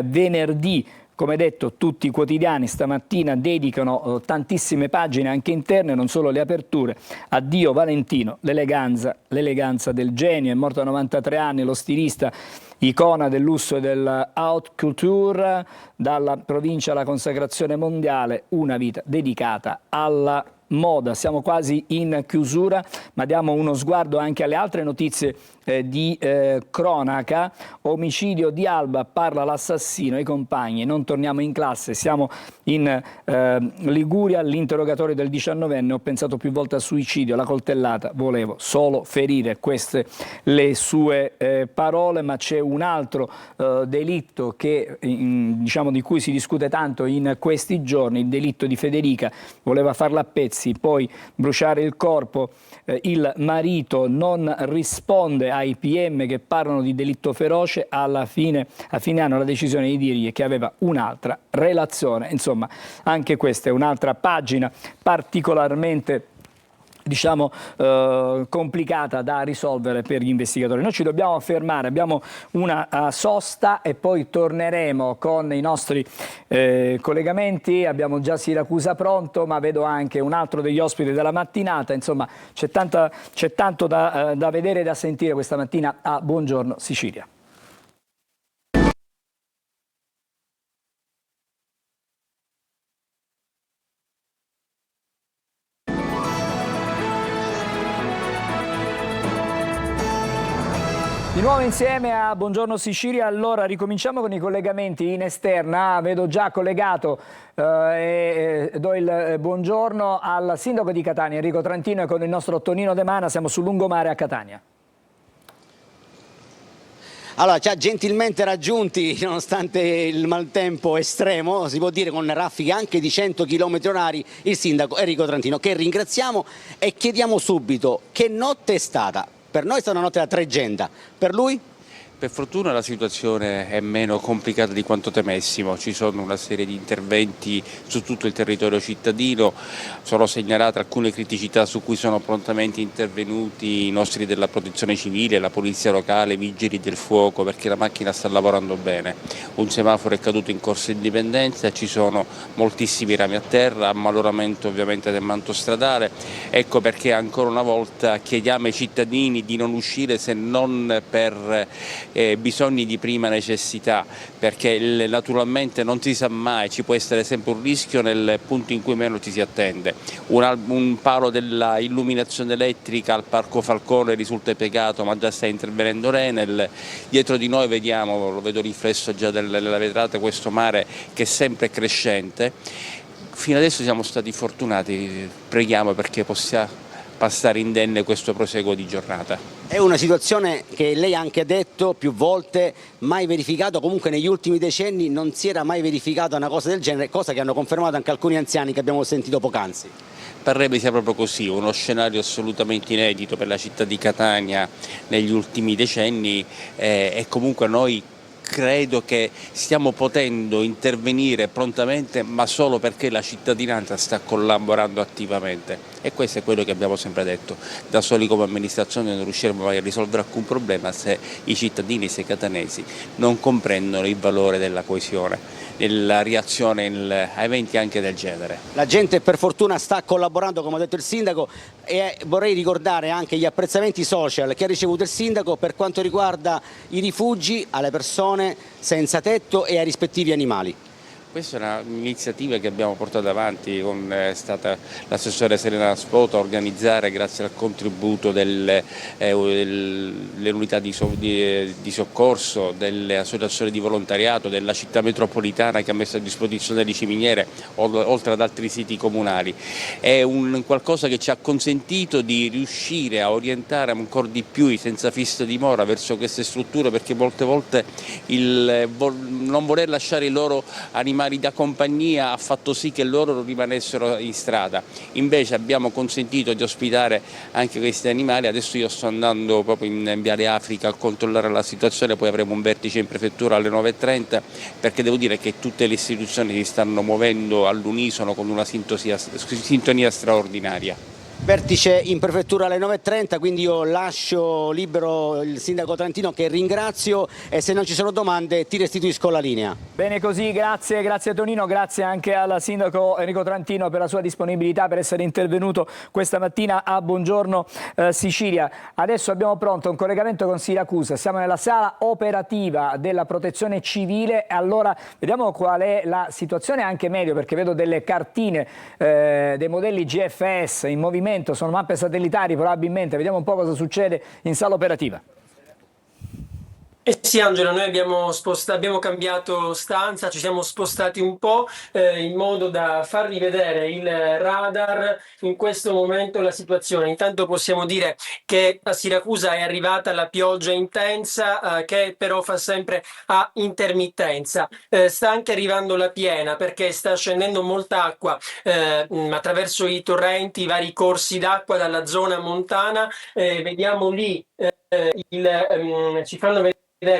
venerdì. Come detto, tutti i quotidiani stamattina dedicano tantissime pagine anche interne, non solo le aperture. Addio Valentino, l'eleganza del genio. È morto a 93 anni lo stilista, icona del lusso e del haute couture, dalla provincia alla consacrazione mondiale, una vita dedicata alla moda. Siamo quasi in chiusura, ma diamo uno sguardo anche alle altre notizie di cronaca. Omicidio di Alba, parla l'assassino, i compagni, non torniamo in classe. Siamo in Liguria, l'interrogatorio del 19enne: ho pensato più volte al suicidio, la coltellata, volevo solo ferire. Queste le sue parole. Ma c'è un altro delitto che diciamo di cui si discute tanto in questi giorni, il delitto di Federica. Voleva farla a pezzi, poi bruciare il corpo. Il marito non risponde ai PM che parlano di delitto feroce. A fine anno la decisione di dire che aveva un'altra relazione. Insomma, anche questa è un'altra pagina particolarmente, diciamo, complicata da risolvere per gli investigatori. Noi ci dobbiamo fermare, abbiamo una sosta e poi torneremo con i nostri collegamenti. Abbiamo già Siracusa pronto, ma vedo anche un altro degli ospiti della mattinata. Insomma, c'è tanto da vedere e da sentire questa mattina a Buongiorno Sicilia. Di nuovo insieme a Buongiorno Sicilia. Allora ricominciamo con i collegamenti in esterna. Vedo già collegato e do il buongiorno al sindaco di Catania, Enrico Trantino, e con il nostro Tonino De Mana siamo sul lungomare a Catania. Allora, ci ha gentilmente raggiunti, nonostante il maltempo estremo, si può dire con raffiche anche di 100 km/h, il sindaco Enrico Trantino, che ringraziamo e chiediamo subito: che notte è stata? Per noi è stata una notte da tregenda, per lui? Per fortuna la situazione è meno complicata di quanto temessimo, ci sono una serie di interventi su tutto il territorio cittadino, sono segnalate alcune criticità su cui sono prontamente intervenuti i nostri della protezione civile, la polizia locale, i vigili del fuoco, perché la macchina sta lavorando bene. Un semaforo è caduto in Corso Indipendenza, ci sono moltissimi rami a terra, ammaloramento ovviamente del manto stradale. Ecco perché ancora una volta chiediamo ai cittadini di non uscire se non per bisogni di prima necessità, perché naturalmente non si sa mai, ci può essere sempre un rischio nel punto in cui meno ci si attende. Un palo della illuminazione elettrica al Parco Falcone risulta piegato, ma già sta intervenendo l'Enel. Dietro di noi vediamo, lo vedo riflesso già nella vetrata, questo mare che è sempre crescente. Fino adesso siamo stati fortunati, preghiamo perché possa passare indenne questo proseguo di giornata. È una situazione che lei ha anche detto più volte, mai verificato, comunque negli ultimi decenni non si era mai verificata una cosa del genere, cosa che hanno confermato anche alcuni anziani che abbiamo sentito poc'anzi. Parrebbe sia proprio così, uno scenario assolutamente inedito per la città di Catania negli ultimi decenni e comunque noi credo che stiamo potendo intervenire prontamente, ma solo perché la cittadinanza sta collaborando attivamente, e questo è quello che abbiamo sempre detto. Da soli come amministrazione non riusciremo mai a risolvere alcun problema se i cittadini, se i catanesi non comprendono il valore della coesione, della reazione a eventi anche del genere. La gente per fortuna sta collaborando, come ha detto il sindaco, e vorrei ricordare anche gli apprezzamenti social che ha ricevuto il sindaco per quanto riguarda i rifugi alle persone senza tetto e ai rispettivi animali. Questa è un'iniziativa che abbiamo portato avanti, è stata l'assessore Serena Spota a organizzare, grazie al contributo delle unità di soccorso, delle associazioni di volontariato, della città metropolitana che ha messo a disposizione di ciminiere, oltre ad altri siti comunali. È un qualcosa che ci ha consentito di riuscire a orientare ancora di più i senza fissa dimora verso queste strutture, perché molte volte il non voler lasciare i loro animali da compagnia ha fatto sì che loro rimanessero in strada. Invece abbiamo consentito di ospitare anche questi animali. Adesso io sto andando proprio in Viale Africa a controllare la situazione, poi avremo un vertice in prefettura alle 9:30, perché devo dire che tutte le istituzioni si stanno muovendo all'unisono con una sintonia straordinaria. Vertice in prefettura alle 9:30, quindi io lascio libero il sindaco Trantino, che ringrazio, e se non ci sono domande ti restituisco la linea. Bene così, grazie Tonino, grazie anche al sindaco Enrico Trantino per la sua disponibilità, per essere intervenuto questa mattina a Buongiorno Sicilia. Adesso abbiamo pronto un collegamento con Siracusa, siamo nella sala operativa della Protezione Civile. Allora vediamo qual è la situazione anche meglio, perché vedo delle cartine dei modelli GFS in movimento, sono mappe satellitari probabilmente. Vediamo un po' cosa succede in sala operativa. Eh sì, Angelo, noi abbiamo cambiato stanza, ci siamo spostati un po' in modo da far rivedere il radar in questo momento la situazione. Intanto possiamo dire che a Siracusa è arrivata la pioggia intensa che però fa sempre a intermittenza. Sta anche arrivando la piena, perché sta scendendo molta acqua attraverso i torrenti, i vari corsi d'acqua dalla zona montana. Vediamo lì, ci fanno vedere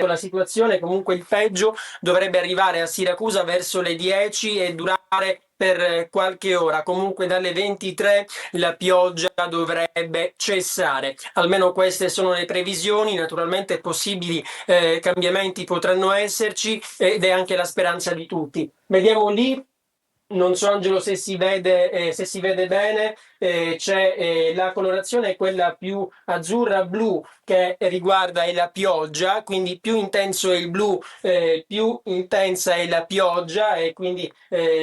la situazione. Comunque il peggio dovrebbe arrivare a Siracusa verso le 10 e durare per qualche ora. Comunque dalle 23 la pioggia dovrebbe cessare, almeno queste sono le previsioni. Naturalmente possibili cambiamenti potranno esserci, ed è anche la speranza di tutti. Vediamo lì, non so Angelo se si vede bene, c'è la colorazione è quella più azzurra-blu che riguarda la pioggia, quindi più intenso è il blu, più intensa è la pioggia, e quindi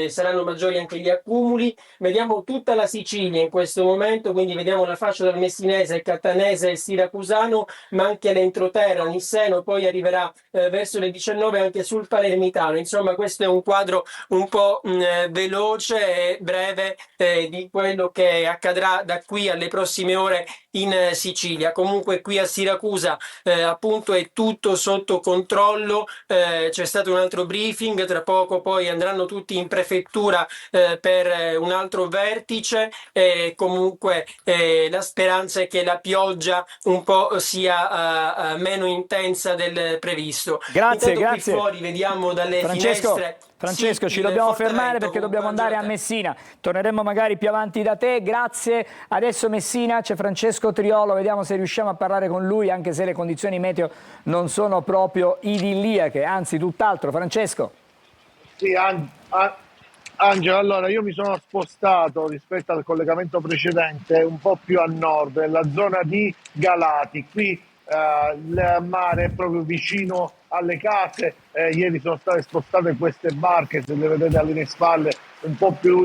saranno maggiori anche gli accumuli. Vediamo tutta la Sicilia in questo momento, quindi vediamo la fascia del Messinese, il Catanese e il Siracusano, ma anche l'entroterra, Nisseno, poi arriverà verso le 19 anche sul Palermitano. Insomma, questo è un quadro un po' veloce e breve di quello che accadrà da qui alle prossime ore in Sicilia. Comunque qui a Siracusa appunto è tutto sotto controllo, c'è stato un altro briefing, tra poco poi andranno tutti in prefettura per un altro vertice, comunque la speranza è che la pioggia un po' sia meno intensa del previsto. Grazie. Qui fuori vediamo dalle finestre. Francesco, sì, ci dobbiamo forte fermare vento, perché dobbiamo andare a te. Messina. Torneremo magari più avanti da te. Grazie. Adesso Messina, c'è Francesco Triolo, vediamo se riusciamo a parlare con lui, anche se le condizioni meteo non sono proprio idilliache, anzi tutt'altro. Francesco. Sì, Angelo, allora io mi sono spostato rispetto al collegamento precedente un po' più a nord, nella zona di Galati. Qui il mare è proprio vicino alle case. Ieri sono state spostate queste barche, se le vedete alle mie spalle, un po' più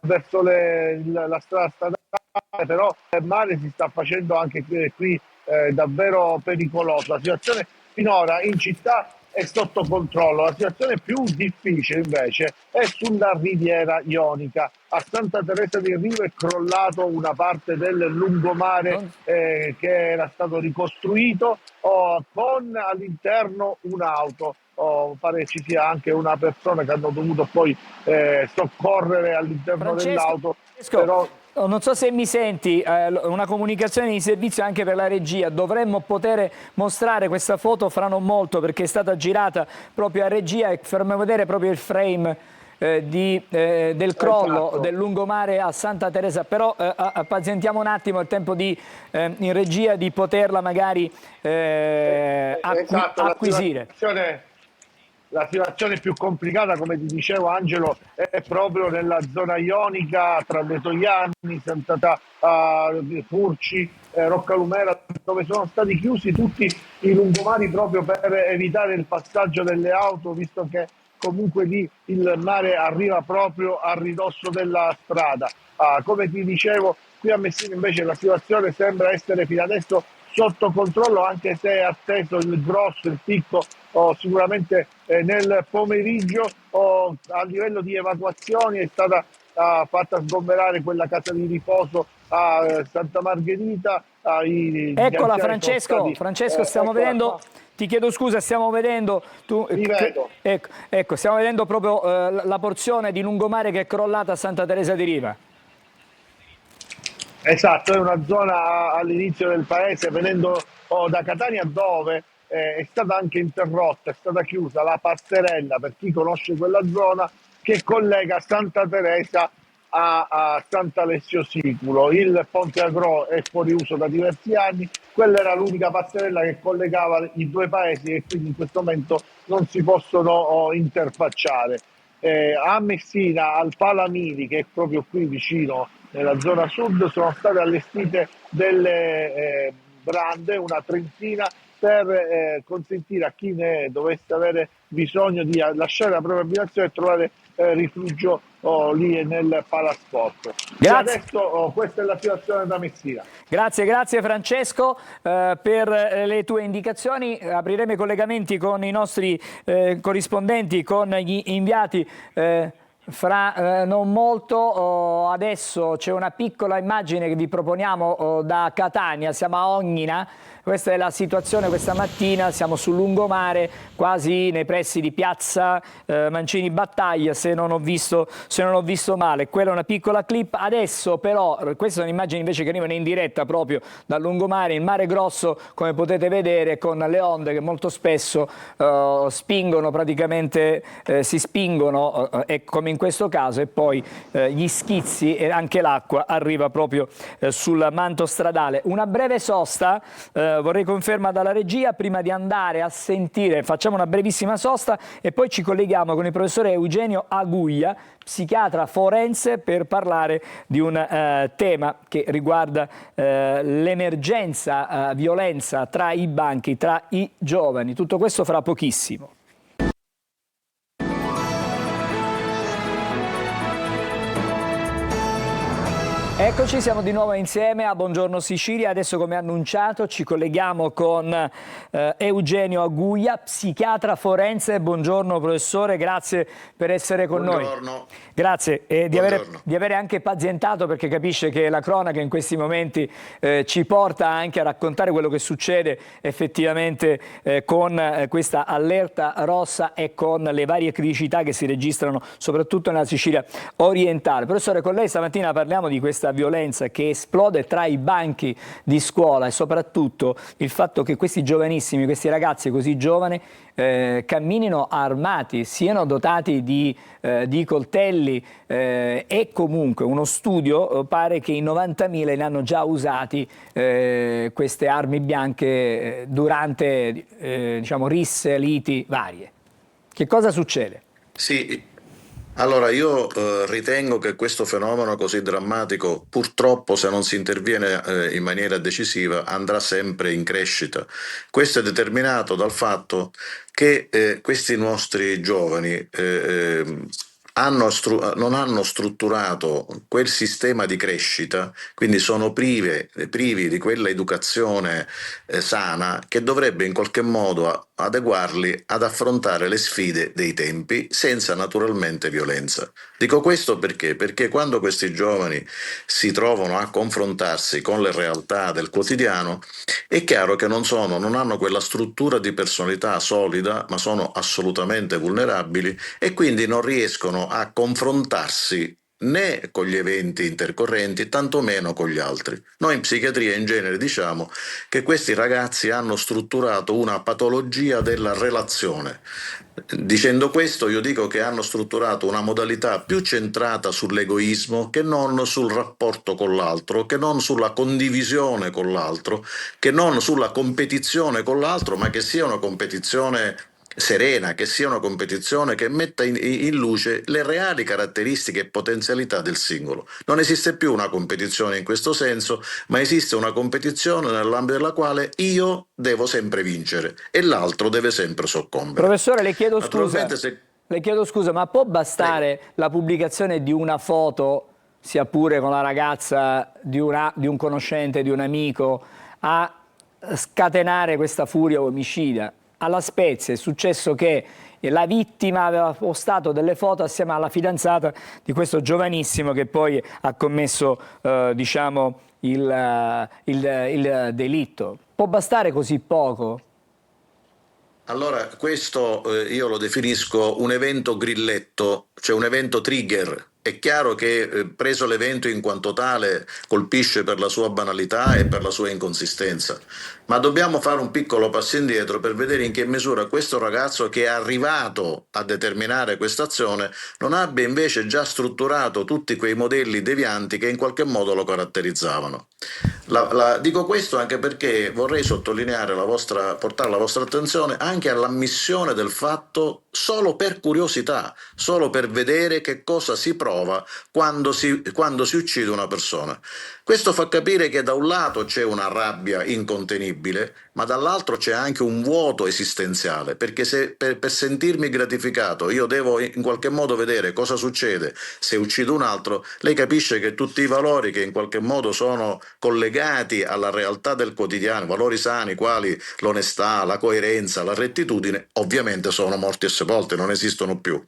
verso la strada stradale, però il mare si sta facendo anche qui davvero pericoloso. La situazione finora in città è sotto controllo. La situazione più difficile invece è sulla riviera ionica. A Santa Teresa di Riva è crollato una parte del lungomare che era stato ricostruito con all'interno un'auto. Pare che ci sia anche una persona che hanno dovuto poi soccorrere all'interno dell'auto. Però non so se mi senti, una comunicazione di servizio anche per la regia. Dovremmo poter mostrare questa foto fra non molto, perché è stata girata proprio a regia, e faremo vedere proprio il frame del crollo del lungomare a Santa Teresa. Però pazientiamo un attimo il tempo in regia di poterla magari acquisire. La situazione più complicata, come ti dicevo Angelo, è proprio nella zona ionica tra Letoianni, Sant'Ata, Furci, Roccalumera, dove sono stati chiusi tutti i lungomari proprio per evitare il passaggio delle auto, visto che comunque lì il mare arriva proprio a ridosso della strada. Come ti dicevo, qui a Messina invece la situazione sembra essere fino adesso sotto controllo, anche se è atteso il grosso, il picco sicuramente nel pomeriggio. A livello di evacuazioni è stata fatta sgomberare quella casa di riposo a Santa Margherita. Eccola Francesco, stiamo vedendo. Ti chiedo scusa, stiamo vedendo, stiamo vedendo proprio la porzione di lungomare che è crollata a Santa Teresa di Riva. Esatto, è una zona all'inizio del paese, venendo da Catania, dove è stata anche interrotta, è stata chiusa la passerella, per chi conosce quella zona, che collega Santa Teresa a Sant'Alessio Siculo. Il Ponte Agro è fuori uso da diversi anni, quella era l'unica passerella che collegava i due paesi, e quindi in questo momento non si possono interfacciare. A Messina, al Palamini, che è proprio qui vicino nella zona sud, sono state allestite delle brande, una trentina, per consentire a chi ne dovesse avere bisogno di lasciare la propria abitazione e trovare rifugio lì nel Palasport. Grazie. E adesso questa è la situazione da Messina. Grazie Francesco per le tue indicazioni. Apriremo i collegamenti con i nostri corrispondenti, con gli inviati fra non molto. Adesso c'è una piccola immagine che vi proponiamo da Catania. Siamo a Ognina. Questa è la situazione questa mattina, siamo sul lungomare, quasi nei pressi di piazza Mancini Battaglia, se non ho visto male. Quella è una piccola clip. Adesso però, queste sono immagini invece che arrivano in diretta proprio dal lungomare, il mare grosso, come potete vedere, con le onde che molto spesso spingono praticamente, si spingono, come in questo caso, e poi gli schizzi e anche l'acqua arriva proprio sul manto stradale. Una breve sosta, vorrei conferma dalla regia, prima di andare a sentire, facciamo una brevissima sosta e poi ci colleghiamo con il professore Eugenio Aguglia, psichiatra forense, per parlare di un tema che riguarda l'emergenza violenza tra i banchi, tra i giovani. Tutto questo fra pochissimo. Eccoci, siamo di nuovo insieme a Buongiorno Sicilia. Adesso, come annunciato, ci colleghiamo con Eugenio Aguglia, psichiatra forense. Buongiorno professore, grazie per essere con noi. Grazie di avere anche pazientato, perché capisce che la cronaca in questi momenti ci porta anche a raccontare quello che succede effettivamente con questa allerta rossa e con le varie criticità che si registrano soprattutto nella Sicilia orientale. Professore, con lei stamattina parliamo di questa violenza che esplode tra i banchi di scuola, e soprattutto il fatto che questi giovanissimi, questi ragazzi così giovani camminino armati, siano dotati di coltelli, e comunque uno studio pare che in 90.000 ne hanno già usati queste armi bianche durante diciamo risse, liti varie. Che cosa succede? Sì, Allora, io ritengo che questo fenomeno così drammatico, purtroppo, se non si interviene in maniera decisiva, andrà sempre in crescita. Questo è determinato dal fatto che questi nostri giovani non hanno strutturato quel sistema di crescita, quindi sono privi di quella educazione sana che dovrebbe in qualche modo adeguarli ad affrontare le sfide dei tempi senza naturalmente violenza. Dico questo perché? Perché quando questi giovani si trovano a confrontarsi con le realtà del quotidiano, è chiaro che non hanno quella struttura di personalità solida, ma sono assolutamente vulnerabili e quindi non riescono a confrontarsi né con gli eventi intercorrenti, tantomeno con gli altri. Noi in psichiatria in genere diciamo che questi ragazzi hanno strutturato una patologia della relazione. Dicendo questo, io dico che hanno strutturato una modalità più centrata sull'egoismo che non sul rapporto con l'altro, che non sulla condivisione con l'altro, che non sulla competizione con l'altro, ma che sia una competizione serena, che sia una competizione che metta in luce le reali caratteristiche e potenzialità del singolo. Non esiste più una competizione in questo senso, ma esiste una competizione nell'ambito della quale io devo sempre vincere e l'altro deve sempre soccombere. Professore, le chiedo scusa. Naturalmente Le chiedo scusa, ma può bastare la pubblicazione di una foto, sia pure con la ragazza di un conoscente, di un amico, a scatenare questa furia omicida? Alla Spezia è successo che la vittima aveva postato delle foto assieme alla fidanzata di questo giovanissimo che poi ha commesso diciamo, il delitto. Può bastare così poco? Allora, questo io lo definisco un evento grilletto, cioè un evento trigger. È chiaro che preso l'evento in quanto tale colpisce per la sua banalità e per la sua inconsistenza, ma dobbiamo fare un piccolo passo indietro per vedere in che misura questo ragazzo che è arrivato a determinare questa azione non abbia invece già strutturato tutti quei modelli devianti che in qualche modo lo caratterizzavano. Dico questo anche perché vorrei sottolineare portare la vostra attenzione anche all'ammissione del fatto solo per curiosità, solo per vedere che cosa si prova quando si uccide una persona. Questo fa capire che da un lato c'è una rabbia incontenibile, ma dall'altro c'è anche un vuoto esistenziale, perché se per sentirmi gratificato io devo in qualche modo vedere cosa succede se uccido un altro, lei capisce che tutti i valori che in qualche modo sono collegati alla realtà del quotidiano, valori sani quali l'onestà, la coerenza, la rettitudine, ovviamente sono morti e sepolti, non esistono più.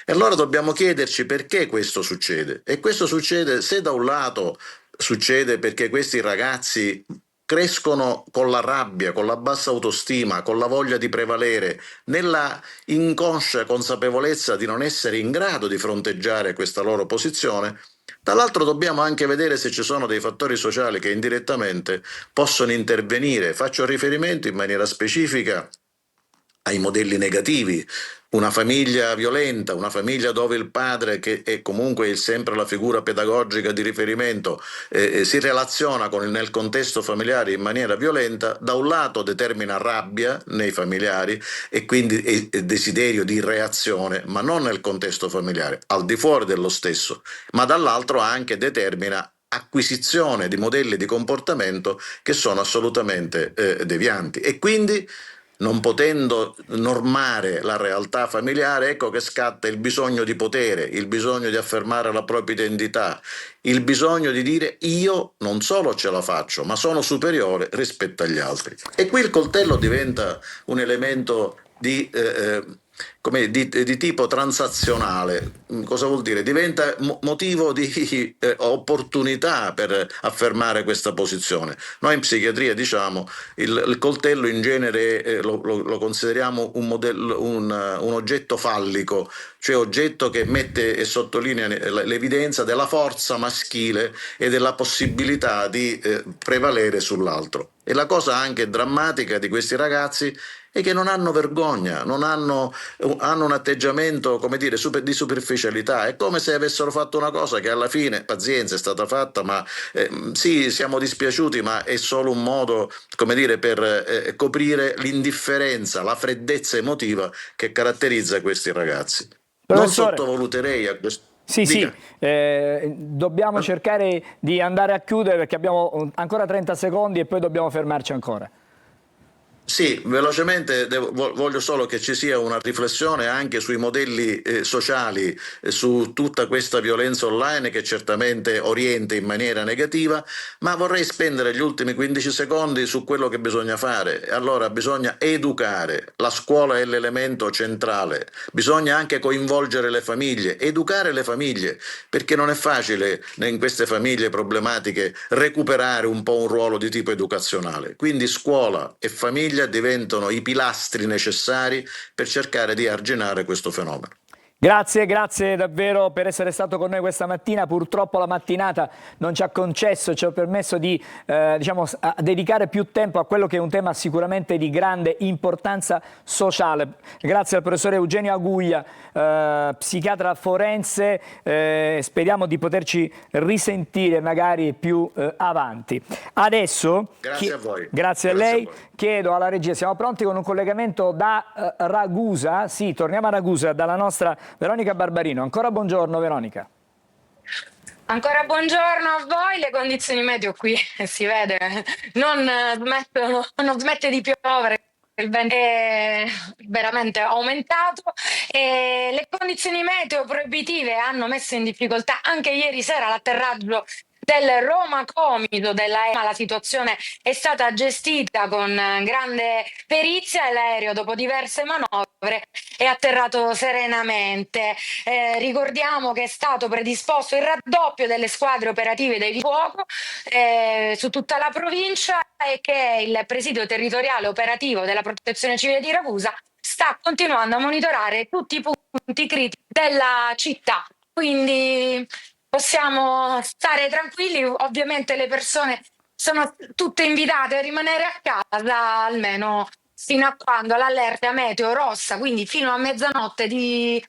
E allora dobbiamo chiederci perché questo succede. E questo succede se da un lato succede perché questi ragazzi crescono con la rabbia, con la bassa autostima, con la voglia di prevalere, nella inconscia consapevolezza di non essere in grado di fronteggiare questa loro posizione. Dall'altro dobbiamo anche vedere se ci sono dei fattori sociali che indirettamente possono intervenire. Faccio riferimento in maniera specifica ai modelli negativi. Una famiglia violenta, una famiglia dove il padre, che è comunque sempre la figura pedagogica di riferimento, si relaziona nel contesto familiare in maniera violenta, da un lato determina rabbia nei familiari e quindi desiderio di reazione, ma non nel contesto familiare, al di fuori dello stesso, ma dall'altro anche determina acquisizione di modelli di comportamento che sono assolutamente devianti e quindi non potendo normare la realtà familiare, ecco che scatta il bisogno di potere, il bisogno di affermare la propria identità, il bisogno di dire io non solo ce la faccio, ma sono superiore rispetto agli altri. E qui il coltello diventa un elemento di tipo transazionale. Cosa vuol dire? Diventa motivo di opportunità per affermare questa posizione. Noi in psichiatria diciamo il coltello in genere lo consideriamo un oggetto fallico, cioè oggetto che mette e sottolinea l'evidenza della forza maschile e della possibilità di prevalere sull'altro. E la cosa anche drammatica di questi ragazzi è che non hanno vergogna, hanno un atteggiamento, come dire, di superficialità. È come se avessero fatto una cosa che alla fine, pazienza, è stata fatta, ma sì, siamo dispiaciuti, ma è solo un modo, come dire, per coprire l'indifferenza, la freddezza emotiva che caratterizza questi ragazzi. Non sottovaluterei a questo. Sì, dobbiamo cercare di andare a chiudere perché abbiamo ancora 30 secondi e poi dobbiamo fermarci ancora. Sì, velocemente voglio solo che ci sia una riflessione anche sui modelli sociali, su tutta questa violenza online che certamente orienta in maniera negativa, ma vorrei spendere gli ultimi 15 secondi su quello che bisogna fare. Allora bisogna educare, la scuola è l'elemento centrale, bisogna anche coinvolgere le famiglie, educare le famiglie, perché non è facile in queste famiglie problematiche recuperare un po' un ruolo di tipo educazionale. Quindi scuola e famiglia diventano i pilastri necessari per cercare di arginare questo fenomeno. Grazie davvero per essere stato con noi questa mattina. Purtroppo la mattinata non ci ha permesso di dedicare più tempo a quello che è un tema sicuramente di grande importanza sociale. Grazie al professore Eugenio Aguglia, psichiatra forense, speriamo di poterci risentire magari più avanti. Adesso, grazie a voi. Grazie a lei. Chiedo alla regia, siamo pronti con un collegamento da Ragusa? Sì, torniamo a Ragusa dalla nostra Veronica Barbarino. Ancora buongiorno Veronica. Ancora buongiorno a voi, le condizioni meteo qui si vede, non smette di piovere. Il vento è veramente aumentato e le condizioni meteo proibitive hanno messo in difficoltà anche ieri sera l'atterraggio del Roma Comido della EMA. La situazione è stata gestita con grande perizia e l'aereo, dopo diverse manovre, è atterrato serenamente. Ricordiamo che è stato predisposto il raddoppio delle squadre operative dei vigili del fuoco su tutta la provincia e che il presidio territoriale operativo della Protezione Civile di Ragusa sta continuando a monitorare tutti i punti critici della città. Quindi possiamo stare tranquilli, ovviamente le persone sono tutte invitate a rimanere a casa almeno fino a quando l'allerta meteo rossa, quindi fino a mezzanotte di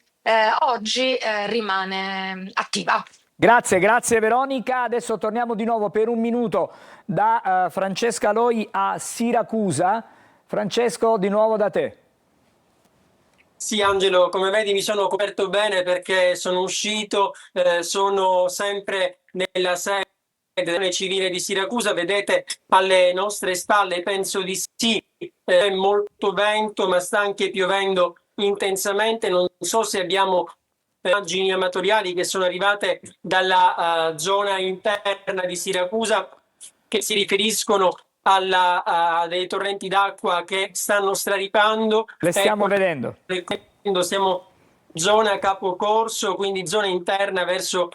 oggi, rimane attiva. Grazie Veronica. Adesso torniamo di nuovo per un minuto da Francesca Loi a Siracusa. Francesco, di nuovo da te. Sì Angelo, come vedi mi sono coperto bene perché sono uscito, sono sempre nella sede della civile di Siracusa, vedete alle nostre spalle, penso di sì, è molto vento ma sta anche piovendo intensamente, non so se abbiamo immagini amatoriali che sono arrivate dalla zona interna di Siracusa che si riferiscono dei torrenti d'acqua che stanno straripando. Le stiamo vedendo. Siamo zona Capocorso, quindi zona interna verso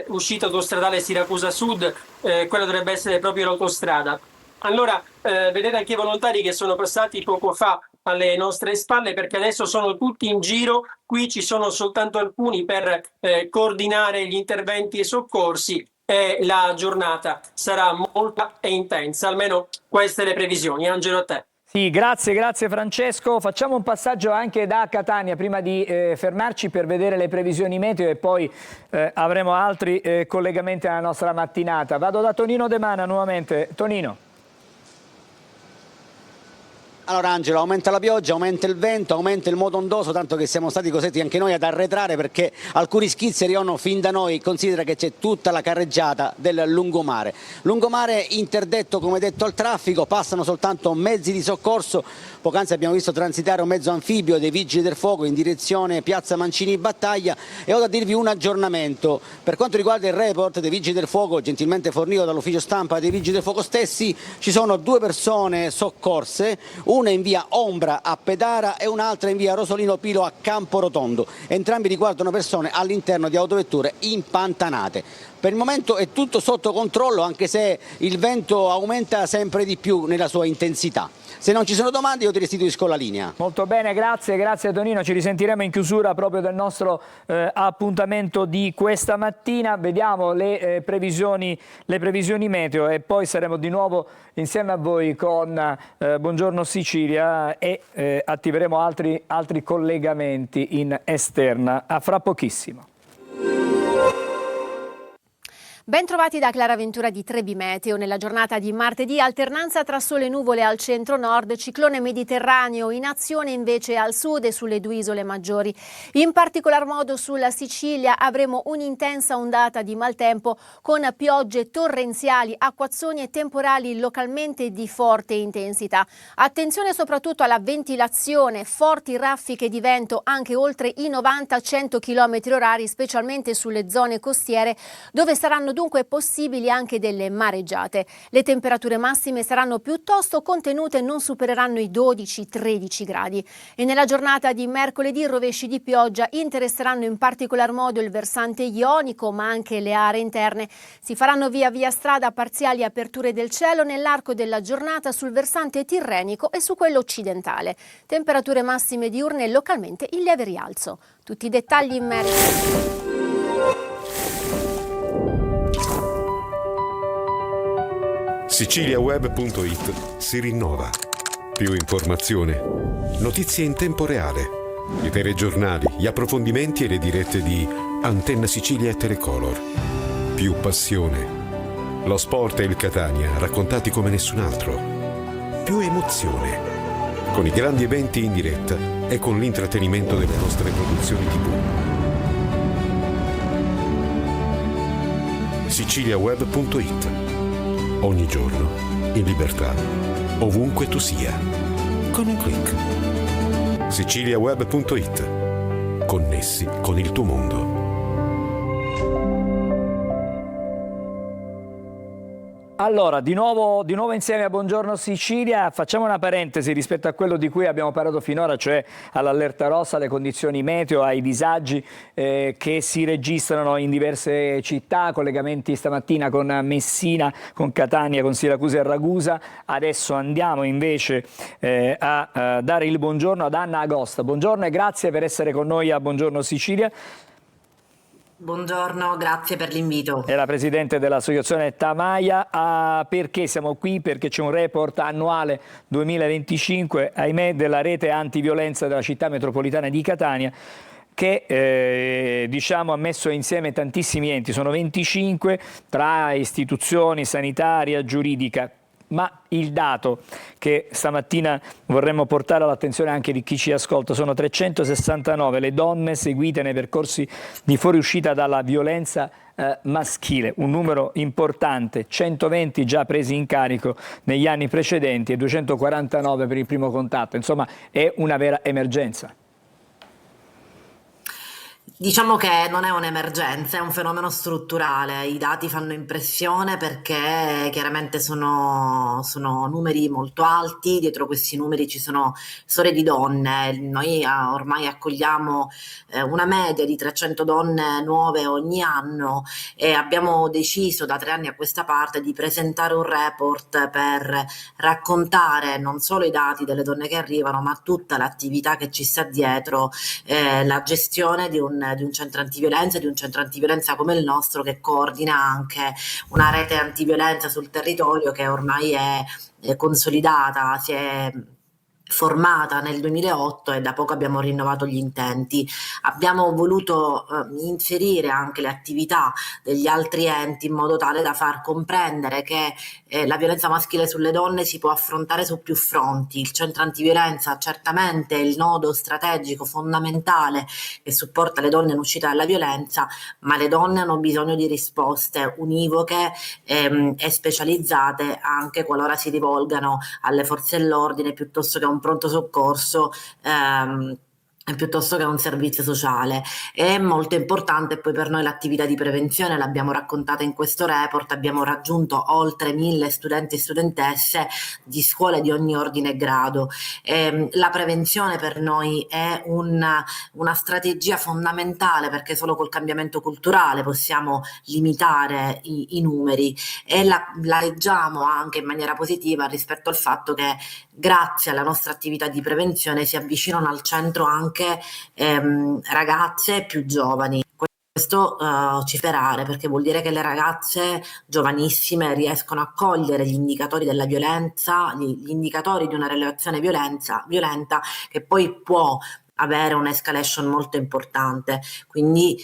uscita autostradale Siracusa Sud, quella dovrebbe essere proprio l'autostrada. Allora, vedete anche i volontari che sono passati poco fa alle nostre spalle perché adesso sono tutti in giro, qui ci sono soltanto alcuni per coordinare gli interventi e soccorsi. E la giornata sarà molto e intensa, almeno queste le previsioni. Angelo, a te. Sì, grazie Francesco. Facciamo un passaggio anche da Catania prima di fermarci per vedere le previsioni meteo e poi avremo altri collegamenti alla nostra mattinata. Vado da Tonino De Mana nuovamente. Tonino. Allora Angelo, aumenta la pioggia, aumenta il vento, aumenta il moto ondoso, tanto che siamo stati costretti anche noi ad arretrare perché alcuni schizzi arrivano fin da noi. Considera che c'è tutta la carreggiata del lungomare. Lungomare interdetto come detto al traffico, passano soltanto mezzi di soccorso. Poc'anzi abbiamo visto transitare un mezzo anfibio dei Vigili del Fuoco in direzione Piazza Mancini Battaglia e ho da dirvi un aggiornamento. Per quanto riguarda il report dei Vigili del Fuoco, gentilmente fornito dall'ufficio stampa dei Vigili del Fuoco stessi, ci sono 2 persone soccorse, una in via Ombra a Pedara e un'altra in via Rosolino Pilo a Camporotondo. Entrambi riguardano persone all'interno di autovetture impantanate. Per il momento è tutto sotto controllo, anche se il vento aumenta sempre di più nella sua intensità. Se non ci sono domande io ti restituisco la linea. Molto bene, grazie Tonino, ci risentiremo in chiusura proprio del nostro appuntamento di questa mattina. Vediamo le previsioni meteo e poi saremo di nuovo insieme a voi con Buongiorno Sicilia e attiveremo altri collegamenti in esterna. A fra pochissimo. Ben trovati da Clara Ventura di Trebi Meteo. Nella giornata di martedì alternanza tra sole e nuvole al centro-nord, ciclone mediterraneo in azione invece al sud e sulle due isole maggiori. In particolar modo sulla Sicilia avremo un'intensa ondata di maltempo con piogge torrenziali, acquazzoni e temporali localmente di forte intensità. Attenzione soprattutto alla ventilazione, forti raffiche di vento anche oltre i 90-100 km/h, specialmente sulle zone costiere, dove saranno dunque possibili anche delle mareggiate. Le temperature massime saranno piuttosto contenute e non supereranno i 12-13 gradi. E nella giornata di mercoledì rovesci di pioggia interesseranno in particolar modo il versante ionico, ma anche le aree interne. Si faranno via via strada parziali aperture del cielo nell'arco della giornata sul versante tirrenico e su quello occidentale. Temperature massime diurne localmente in lieve rialzo. Tutti i dettagli in merito. Siciliaweb.it si rinnova. Più informazione, notizie in tempo reale, i telegiornali, gli approfondimenti e le dirette di Antenna Sicilia e Telecolor. Più passione. Lo sport e il Catania raccontati come nessun altro. Più emozione. Con i grandi eventi in diretta e con l'intrattenimento delle nostre produzioni TV. Siciliaweb.it. Ogni giorno, in libertà, ovunque tu sia, con un click. Siciliaweb.it. Connessi con il tuo mondo. Allora, di nuovo insieme a Buongiorno Sicilia, facciamo una parentesi rispetto a quello di cui abbiamo parlato finora, cioè all'allerta rossa, alle condizioni meteo, ai disagi che si registrano in diverse città, collegamenti stamattina con Messina, con Catania, con Siracusa e Ragusa. Adesso andiamo invece a dare il buongiorno ad Anna Agosta. Buongiorno e grazie per essere con noi a Buongiorno Sicilia. Buongiorno, grazie per l'invito. È la presidente dell'associazione Tamaia. Perché siamo qui? Perché c'è un report annuale 2025, ahimè, della rete antiviolenza della città metropolitana di Catania, che ha messo insieme tantissimi enti, sono 25 tra istituzioni sanitaria, giuridica. Ma il dato che stamattina vorremmo portare all'attenzione anche di chi ci ascolta: sono 369 le donne seguite nei percorsi di fuoriuscita dalla violenza maschile, un numero importante, 120 già presi in carico negli anni precedenti e 249 per il primo contatto. Insomma, è una vera emergenza. Diciamo che non è un'emergenza, è un fenomeno strutturale. I dati fanno impressione perché chiaramente sono numeri molto alti, dietro questi numeri ci sono storie di donne. Noi ormai accogliamo una media di 300 donne nuove ogni anno e abbiamo deciso da 3 anni a questa parte di presentare un report per raccontare non solo i dati delle donne che arrivano, ma tutta l'attività che ci sta dietro, la gestione di un centro antiviolenza come il nostro, che coordina anche una rete antiviolenza sul territorio che ormai è consolidata, si è formata nel 2008 e da poco abbiamo rinnovato gli intenti. Abbiamo voluto inserire anche le attività degli altri enti in modo tale da far comprendere che la violenza maschile sulle donne si può affrontare su più fronti. Il centro antiviolenza certamente è il nodo strategico fondamentale che supporta le donne in uscita dalla violenza, ma le donne hanno bisogno di risposte univoche e specializzate anche qualora si rivolgano alle forze dell'ordine piuttosto che a un pronto soccorso, piuttosto che un servizio sociale. È molto importante poi per noi l'attività di prevenzione, l'abbiamo raccontata in questo report. Abbiamo raggiunto oltre 1000 studenti e studentesse di scuole di ogni ordine e grado. La prevenzione per noi è una strategia fondamentale, perché solo col cambiamento culturale possiamo limitare i numeri, e la leggiamo anche in maniera positiva rispetto al fatto che grazie alla nostra attività di prevenzione si avvicinano al centro anche ragazze più giovani. Questo ci fa sperare, perché vuol dire che le ragazze giovanissime riescono a cogliere gli indicatori della violenza, gli indicatori di una relazione violenta che poi può avere un'escalation molto importante. Quindi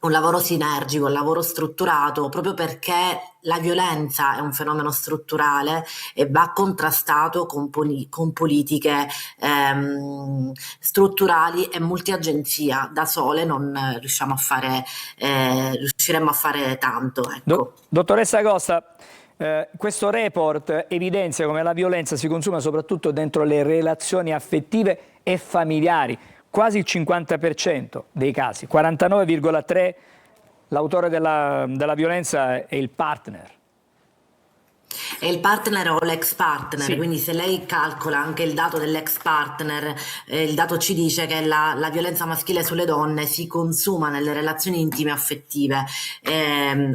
un lavoro sinergico, un lavoro strutturato, proprio perché la violenza è un fenomeno strutturale e va contrastato con politiche strutturali e multiagenzia. Da sole non riusciremmo a fare tanto. Ecco. Dottoressa Agosta, questo report evidenzia come la violenza si consuma soprattutto dentro le relazioni affettive e familiari. Quasi il 50% dei casi, 49,3%, l'autore della violenza è il partner. È il partner o l'ex partner, Sì. quindi se lei calcola anche il dato dell'ex partner, il dato ci dice che la violenza maschile sulle donne si consuma nelle relazioni intime affettive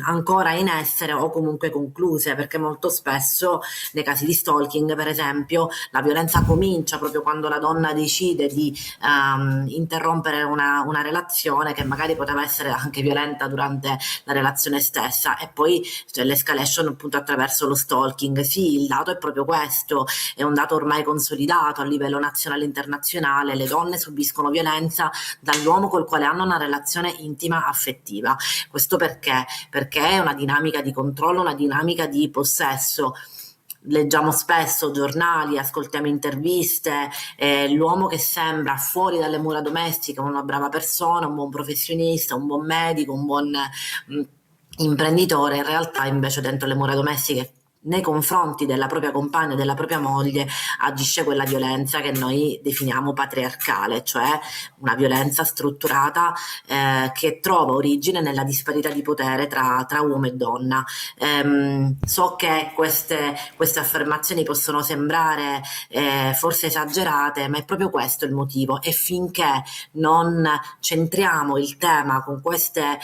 ancora in essere o comunque concluse, perché molto spesso nei casi di stalking, per esempio, la violenza comincia proprio quando la donna decide di interrompere una relazione che magari poteva essere anche violenta durante la relazione stessa, e poi c'è l'escalation appunto attraverso lo stalking. Sì, il dato è proprio questo, è un dato ormai consolidato a livello nazionale e internazionale. Le donne subiscono violenza dall'uomo col quale hanno una relazione intima affettiva. Questo perché? Perché è una dinamica di controllo, una dinamica di possesso. Leggiamo spesso giornali, ascoltiamo interviste, l'uomo che sembra fuori dalle mura domestiche una brava persona, un buon professionista, un buon medico, un buon imprenditore, in realtà invece dentro le mura domestiche nei confronti della propria compagna e della propria moglie agisce quella violenza che noi definiamo patriarcale, cioè una violenza strutturata che trova origine nella disparità di potere tra uomo e donna. So che queste affermazioni possono sembrare forse esagerate, ma è proprio questo il motivo, e finché non centriamo il tema con queste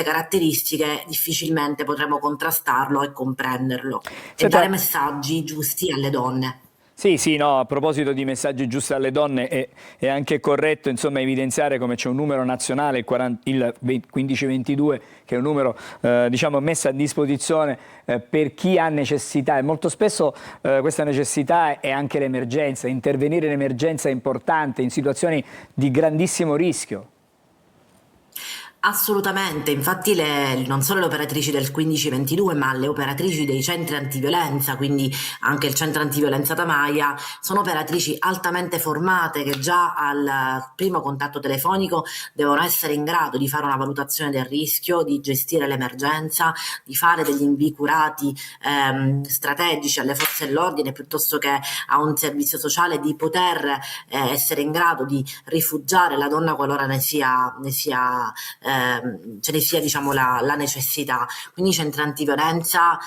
caratteristiche difficilmente potremo contrastarlo e comprenderlo. E dare messaggi giusti alle donne. Sì, no, a proposito di messaggi giusti alle donne è anche corretto insomma evidenziare come c'è un numero nazionale, il 1522, che è un numero diciamo messo a disposizione per chi ha necessità, e molto spesso questa necessità è anche l'emergenza. Intervenire in emergenza è importante in situazioni di grandissimo rischio. Assolutamente, infatti non solo le operatrici del 1522, ma le operatrici dei centri antiviolenza, quindi anche il centro antiviolenza Tamaia, sono operatrici altamente formate che già al primo contatto telefonico devono essere in grado di fare una valutazione del rischio, di gestire l'emergenza, di fare degli invii curati strategici alle forze dell'ordine piuttosto che a un servizio sociale, di poter essere in grado di rifugiare la donna qualora ce ne sia diciamo la necessità. Quindi i centri antiviolenza,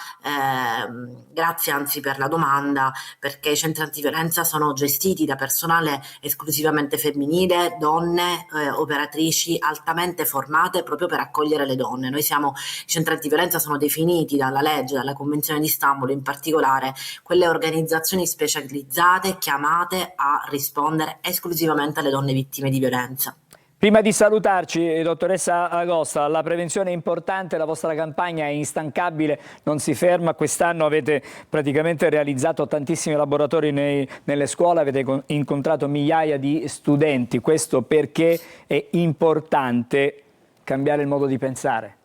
grazie anzi per la domanda, perché i centri antiviolenza sono gestiti da personale esclusivamente femminile, donne operatrici altamente formate proprio per accogliere le donne. I centri antiviolenza sono definiti dalla legge, dalla Convenzione di Istanbul in particolare, quelle organizzazioni specializzate chiamate a rispondere esclusivamente alle donne vittime di violenza. Prima di salutarci, dottoressa Agosta, la prevenzione è importante, la vostra campagna è instancabile, non si ferma. Quest'anno avete praticamente realizzato tantissimi laboratori nelle scuole, avete incontrato migliaia di studenti. Questo perché è importante cambiare il modo di pensare.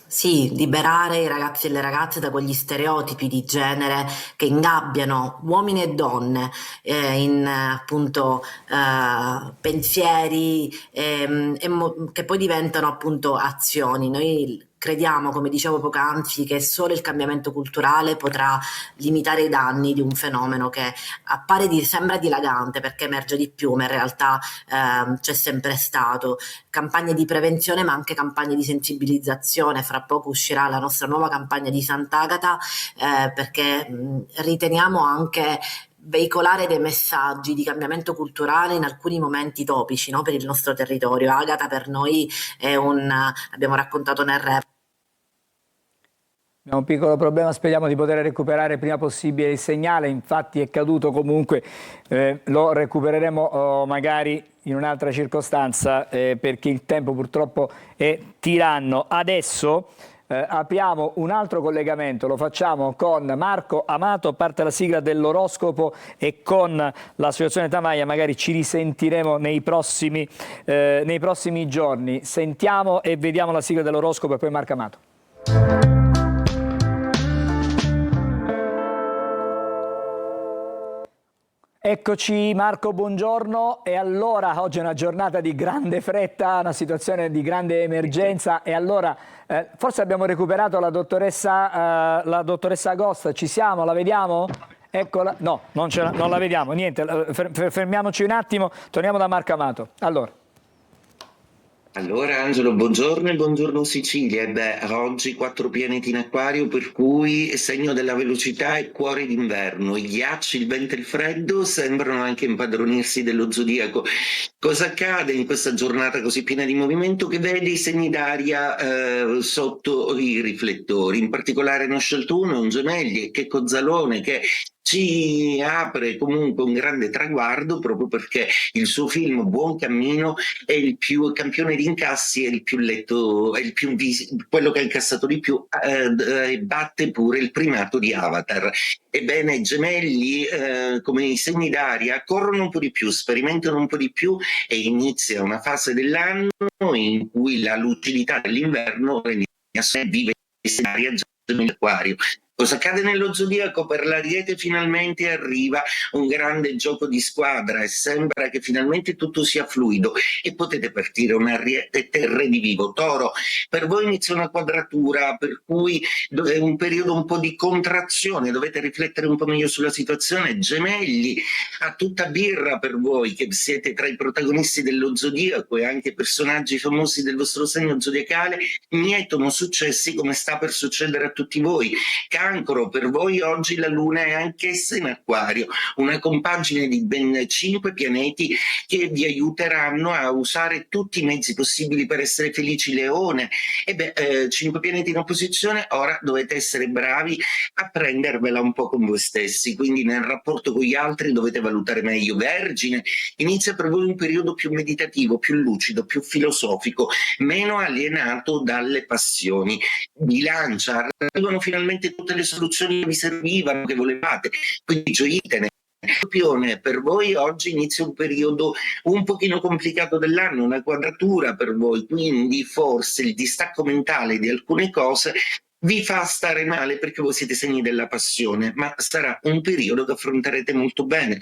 Sì, liberare i ragazzi e le ragazze da quegli stereotipi di genere che ingabbiano uomini e donne in appunto pensieri che poi diventano appunto azioni. Noi crediamo, come dicevo poc'anzi, che solo il cambiamento culturale potrà limitare i danni di un fenomeno che sembra dilagante perché emerge di più, ma in realtà c'è sempre stato. Campagne di prevenzione, ma anche campagne di sensibilizzazione. Fra poco uscirà la nostra nuova campagna di Sant'Agata, perché riteniamo anche veicolare dei messaggi di cambiamento culturale in alcuni momenti topici, no, per il nostro territorio. Agata per noi è abbiamo raccontato nel rap. Abbiamo un piccolo problema, speriamo di poter recuperare prima possibile il segnale, infatti è caduto comunque, lo recupereremo magari in un'altra circostanza perché il tempo purtroppo è tiranno. Adesso apriamo un altro collegamento, lo facciamo con Marco Amato, parte la sigla dell'oroscopo, e con l'associazione Tamaia magari ci risentiremo nei prossimi giorni. Sentiamo e vediamo la sigla dell'oroscopo e poi Marco Amato. Eccoci Marco, buongiorno. E allora, oggi è una giornata di grande fretta, una situazione di grande emergenza, e allora forse abbiamo recuperato la dottoressa Agosta. Ci siamo? La vediamo? Eccola. No, non la vediamo, niente, fermiamoci un attimo, torniamo da Marco Amato. Allora Angelo, buongiorno e buongiorno Sicilia. Oggi 4 pianeti in Acquario, per cui segno della velocità e cuore d'inverno. I ghiacci, il vento e il freddo sembrano anche impadronirsi dello zodiaco. Cosa accade in questa giornata così piena di movimento? Che vede i segni d'aria sotto i riflettori, in particolare uno Sceltuno, un Gemelli e che Cozzalone, che ci apre comunque un grande traguardo, proprio perché il suo film Buon Cammino è il più campione di incassi, è il più letto, è quello che ha incassato di più, batte pure il primato di Avatar. Ebbene, Gemelli, come i segni d'aria, corrono un po' di più, sperimentano un po' di più, e inizia una fase dell'anno in cui la lucidità dell'inverno vive i segni d'aria già nell'Acquario. Cosa accade nello zodiaco? Per l'Ariete finalmente arriva un grande gioco di squadra e sembra che finalmente tutto sia fluido e potete partire un Ariete terre di vivo. Toro, per voi inizia una quadratura, per cui è un periodo un po' di contrazione, dovete riflettere un po' meglio sulla situazione. Gemelli, a tutta birra per voi che siete tra i protagonisti dello zodiaco e anche personaggi famosi del vostro segno zodiacale, mietono successi come sta per succedere a tutti voi. Cancro, per voi oggi la Luna è anch'essa in Acquario, una compagine di ben 5 pianeti che vi aiuteranno a usare tutti i mezzi possibili per essere felici. Leone, 5 pianeti in opposizione, ora dovete essere bravi a prendervela un po' con voi stessi, quindi nel rapporto con gli altri dovete valutare meglio. Vergine, inizia per voi un periodo più meditativo, più lucido, più filosofico, meno alienato dalle passioni. Bilancia, arrivano finalmente tutte le soluzioni che vi servivano, che volevate, quindi gioitene. Scorpione, per voi oggi inizia un periodo un pochino complicato dell'anno, una quadratura per voi, quindi forse il distacco mentale di alcune cose vi fa stare male perché voi siete segni della passione, ma sarà un periodo che affronterete molto bene.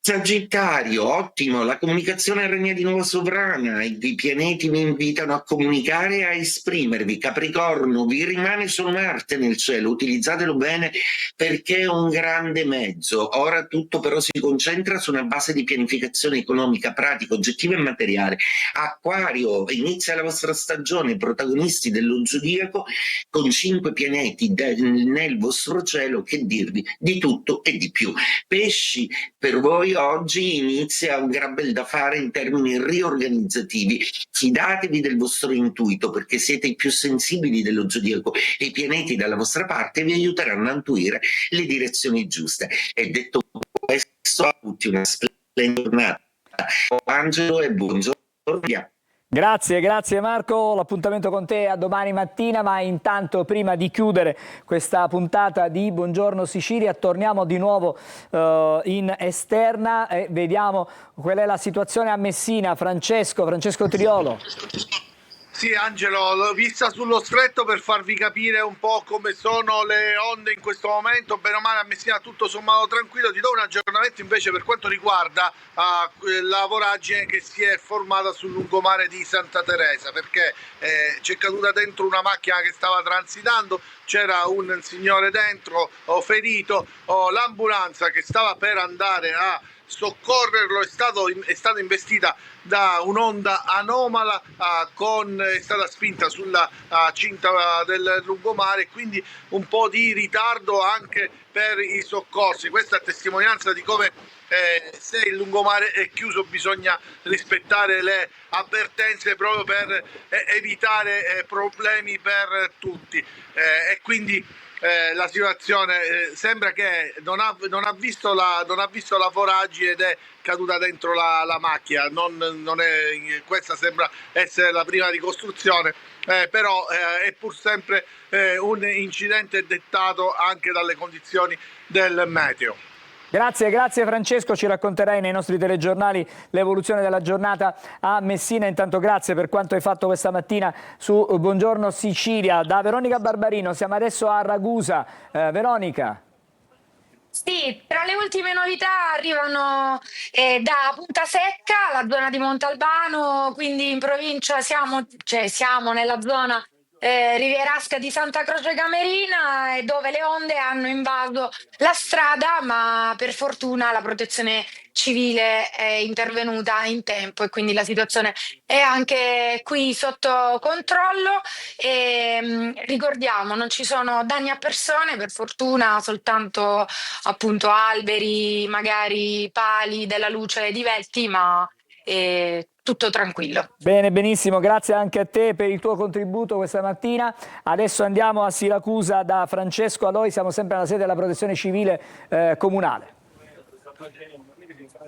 Sagittario, ottimo, la comunicazione regna di nuovo sovrana, i pianeti vi invitano a comunicare e a esprimervi. Capricorno, vi rimane solo Marte nel cielo, utilizzatelo bene perché è un grande mezzo. Ora tutto però si concentra su una base di pianificazione economica, pratica, oggettiva e materiale. Acquario, inizia la vostra stagione, protagonisti dello zodiaco, con 5 pianeti nel vostro cielo, che dirvi, di tutto e di più. Pesci, per voi oggi inizia un gran bel da fare in termini riorganizzativi. Fidatevi del vostro intuito perché siete i più sensibili dello zodiaco e i pianeti dalla vostra parte vi aiuteranno a intuire le direzioni giuste. E detto questo, a tutti una splendida giornata. Angelo e buongiorno. Grazie Marco, l'appuntamento con te a domani mattina, ma intanto prima di chiudere questa puntata di Buongiorno Sicilia torniamo di nuovo in esterna e vediamo qual è la situazione a Messina. Francesco Triolo. Sì, Angelo, l'ho vista sullo stretto per farvi capire un po' come sono le onde in questo momento. Bene o male a Messina tutto sommato tranquillo. Ti do un aggiornamento invece per quanto riguarda la voragine che si è formata sul lungomare di Santa Teresa, perché c'è caduta dentro una macchina che stava transitando, c'era un signore dentro ferito, l'ambulanza che stava per andare a soccorrerlo è stata investita da un'onda anomala, è stata spinta sulla cinta del lungomare, quindi un po' di ritardo anche per i soccorsi. Questa è testimonianza di come se il lungomare è chiuso bisogna rispettare le avvertenze proprio per evitare problemi per tutti, e quindi la situazione sembra che non ha visto la voragine ed è caduta dentro la macchina. Questa sembra essere la prima ricostruzione, però è pur sempre un incidente dettato anche dalle condizioni del meteo. Grazie Francesco, ci racconterai nei nostri telegiornali l'evoluzione della giornata a Messina. Intanto grazie per quanto hai fatto questa mattina su Buongiorno Sicilia. Da Veronica Barbarino siamo adesso a Ragusa. Veronica. Sì, tra le ultime novità arrivano da Punta Secca, la zona di Montalbano, quindi in provincia siamo nella zona rivierasca di Santa Croce Camerina, dove le onde hanno invaso la strada, ma per fortuna la protezione civile è intervenuta in tempo e quindi la situazione è anche qui sotto controllo. Ricordiamo, non ci sono danni a persone, per fortuna, soltanto appunto alberi, magari pali della luce divelti, ma tutto tranquillo. Bene, benissimo, grazie anche a te per il tuo contributo questa mattina. Adesso andiamo a Siracusa da Francesco Aloi, siamo sempre alla sede della Protezione Civile comunale.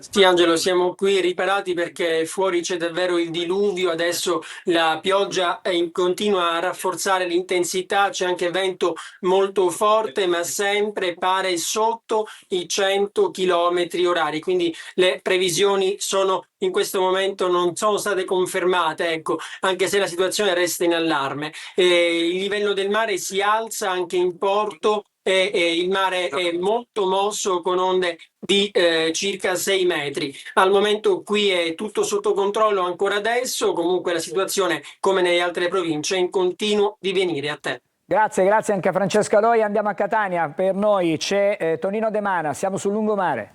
Sì Angelo, siamo qui riparati perché fuori c'è davvero il diluvio, adesso la pioggia continua a rafforzare l'intensità, c'è anche vento molto forte ma sempre pare sotto i 100 km/h, quindi le previsioni sono in questo momento non sono state confermate, ecco, anche se la situazione resta in allarme. Il livello del mare si alza anche in porto e il mare è molto mosso con onde di circa 6 metri. Al momento qui è tutto sotto controllo ancora adesso, comunque la situazione come nelle altre province è in continuo divenire. A te. Grazie anche a Francesco Aloi. Andiamo a Catania, per noi c'è Tonino De Mana, siamo sul lungomare.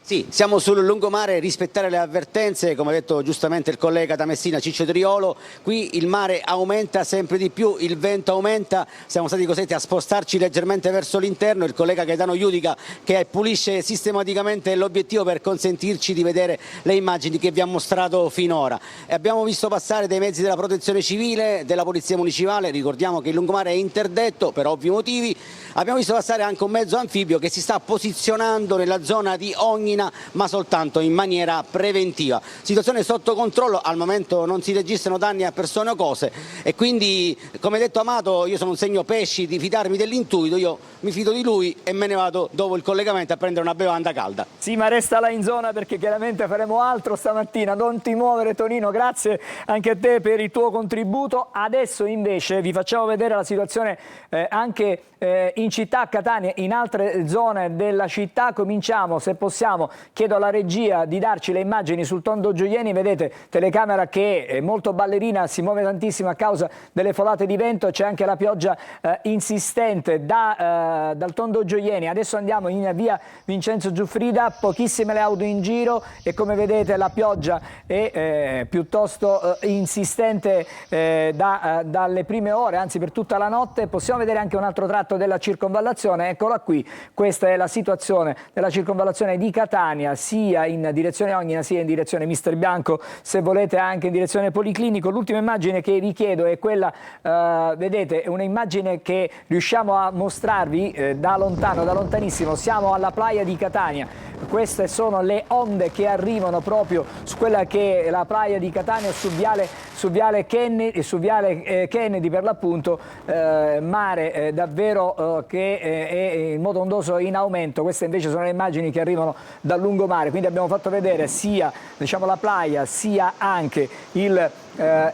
Sì, siamo sul lungomare, rispettare le avvertenze, come ha detto giustamente il collega da Messina Ciccio Triolo, qui il mare aumenta sempre di più, il vento aumenta, siamo stati costretti a spostarci leggermente verso l'interno, il collega Gaetano Iudica che pulisce sistematicamente l'obiettivo per consentirci di vedere le immagini che vi ha mostrato finora. Abbiamo visto passare dei mezzi della Protezione Civile, della Polizia Municipale, ricordiamo che il lungomare è interdetto per ovvi motivi, abbiamo visto passare anche un mezzo anfibio che si sta posizionando nella zona di Ognina, ma soltanto in maniera preventiva. Situazione sotto controllo, al momento non si registrano danni a persone o cose e quindi, come detto Amato, io sono un segno pesci di fidarmi dell'intuito, io mi fido di lui e me ne vado dopo il collegamento a prendere una bevanda calda. Sì, ma resta là in zona perché chiaramente faremo altro stamattina, non ti muovere Tonino, grazie anche a te per il tuo contributo. Adesso invece vi facciamo vedere la situazione anche in città, a Catania, in altre zone della città. Cominciamo, se possiamo, chiedo alla regia di darci le immagini sul Tondo Gioieni. Vedete, telecamera che è molto ballerina, si muove tantissimo a causa delle folate di vento, c'è anche la pioggia insistente dal Tondo Gioieni. Adesso andiamo in via Vincenzo Giuffrida, pochissime le auto in giro e come vedete la pioggia è piuttosto insistente dalle prime ore, anzi per tutta la notte. Possiamo vedere anche un altro tratto della circonvallazione, eccola qui, questa è la situazione della circonvallazione di Catania, sia in direzione Ognina sia in direzione Mister Bianco, se volete anche in direzione Policlinico. L'ultima immagine che vi chiedo è quella, vedete, è un'immagine che riusciamo a mostrarvi da lontano, da lontanissimo, siamo alla playa di Catania, queste sono le onde che arrivano proprio su quella che è la playa di Catania, su viale Kennedy per l'appunto, mare davvero che è in modo ondoso in aumento. Queste invece sono le immagini che arrivano dal lungomare, quindi abbiamo fatto vedere sia la playa sia anche il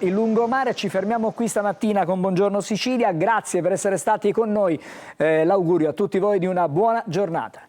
lungomare. Ci fermiamo qui stamattina con Buongiorno Sicilia, grazie per essere stati con noi, l'augurio a tutti voi di una buona giornata.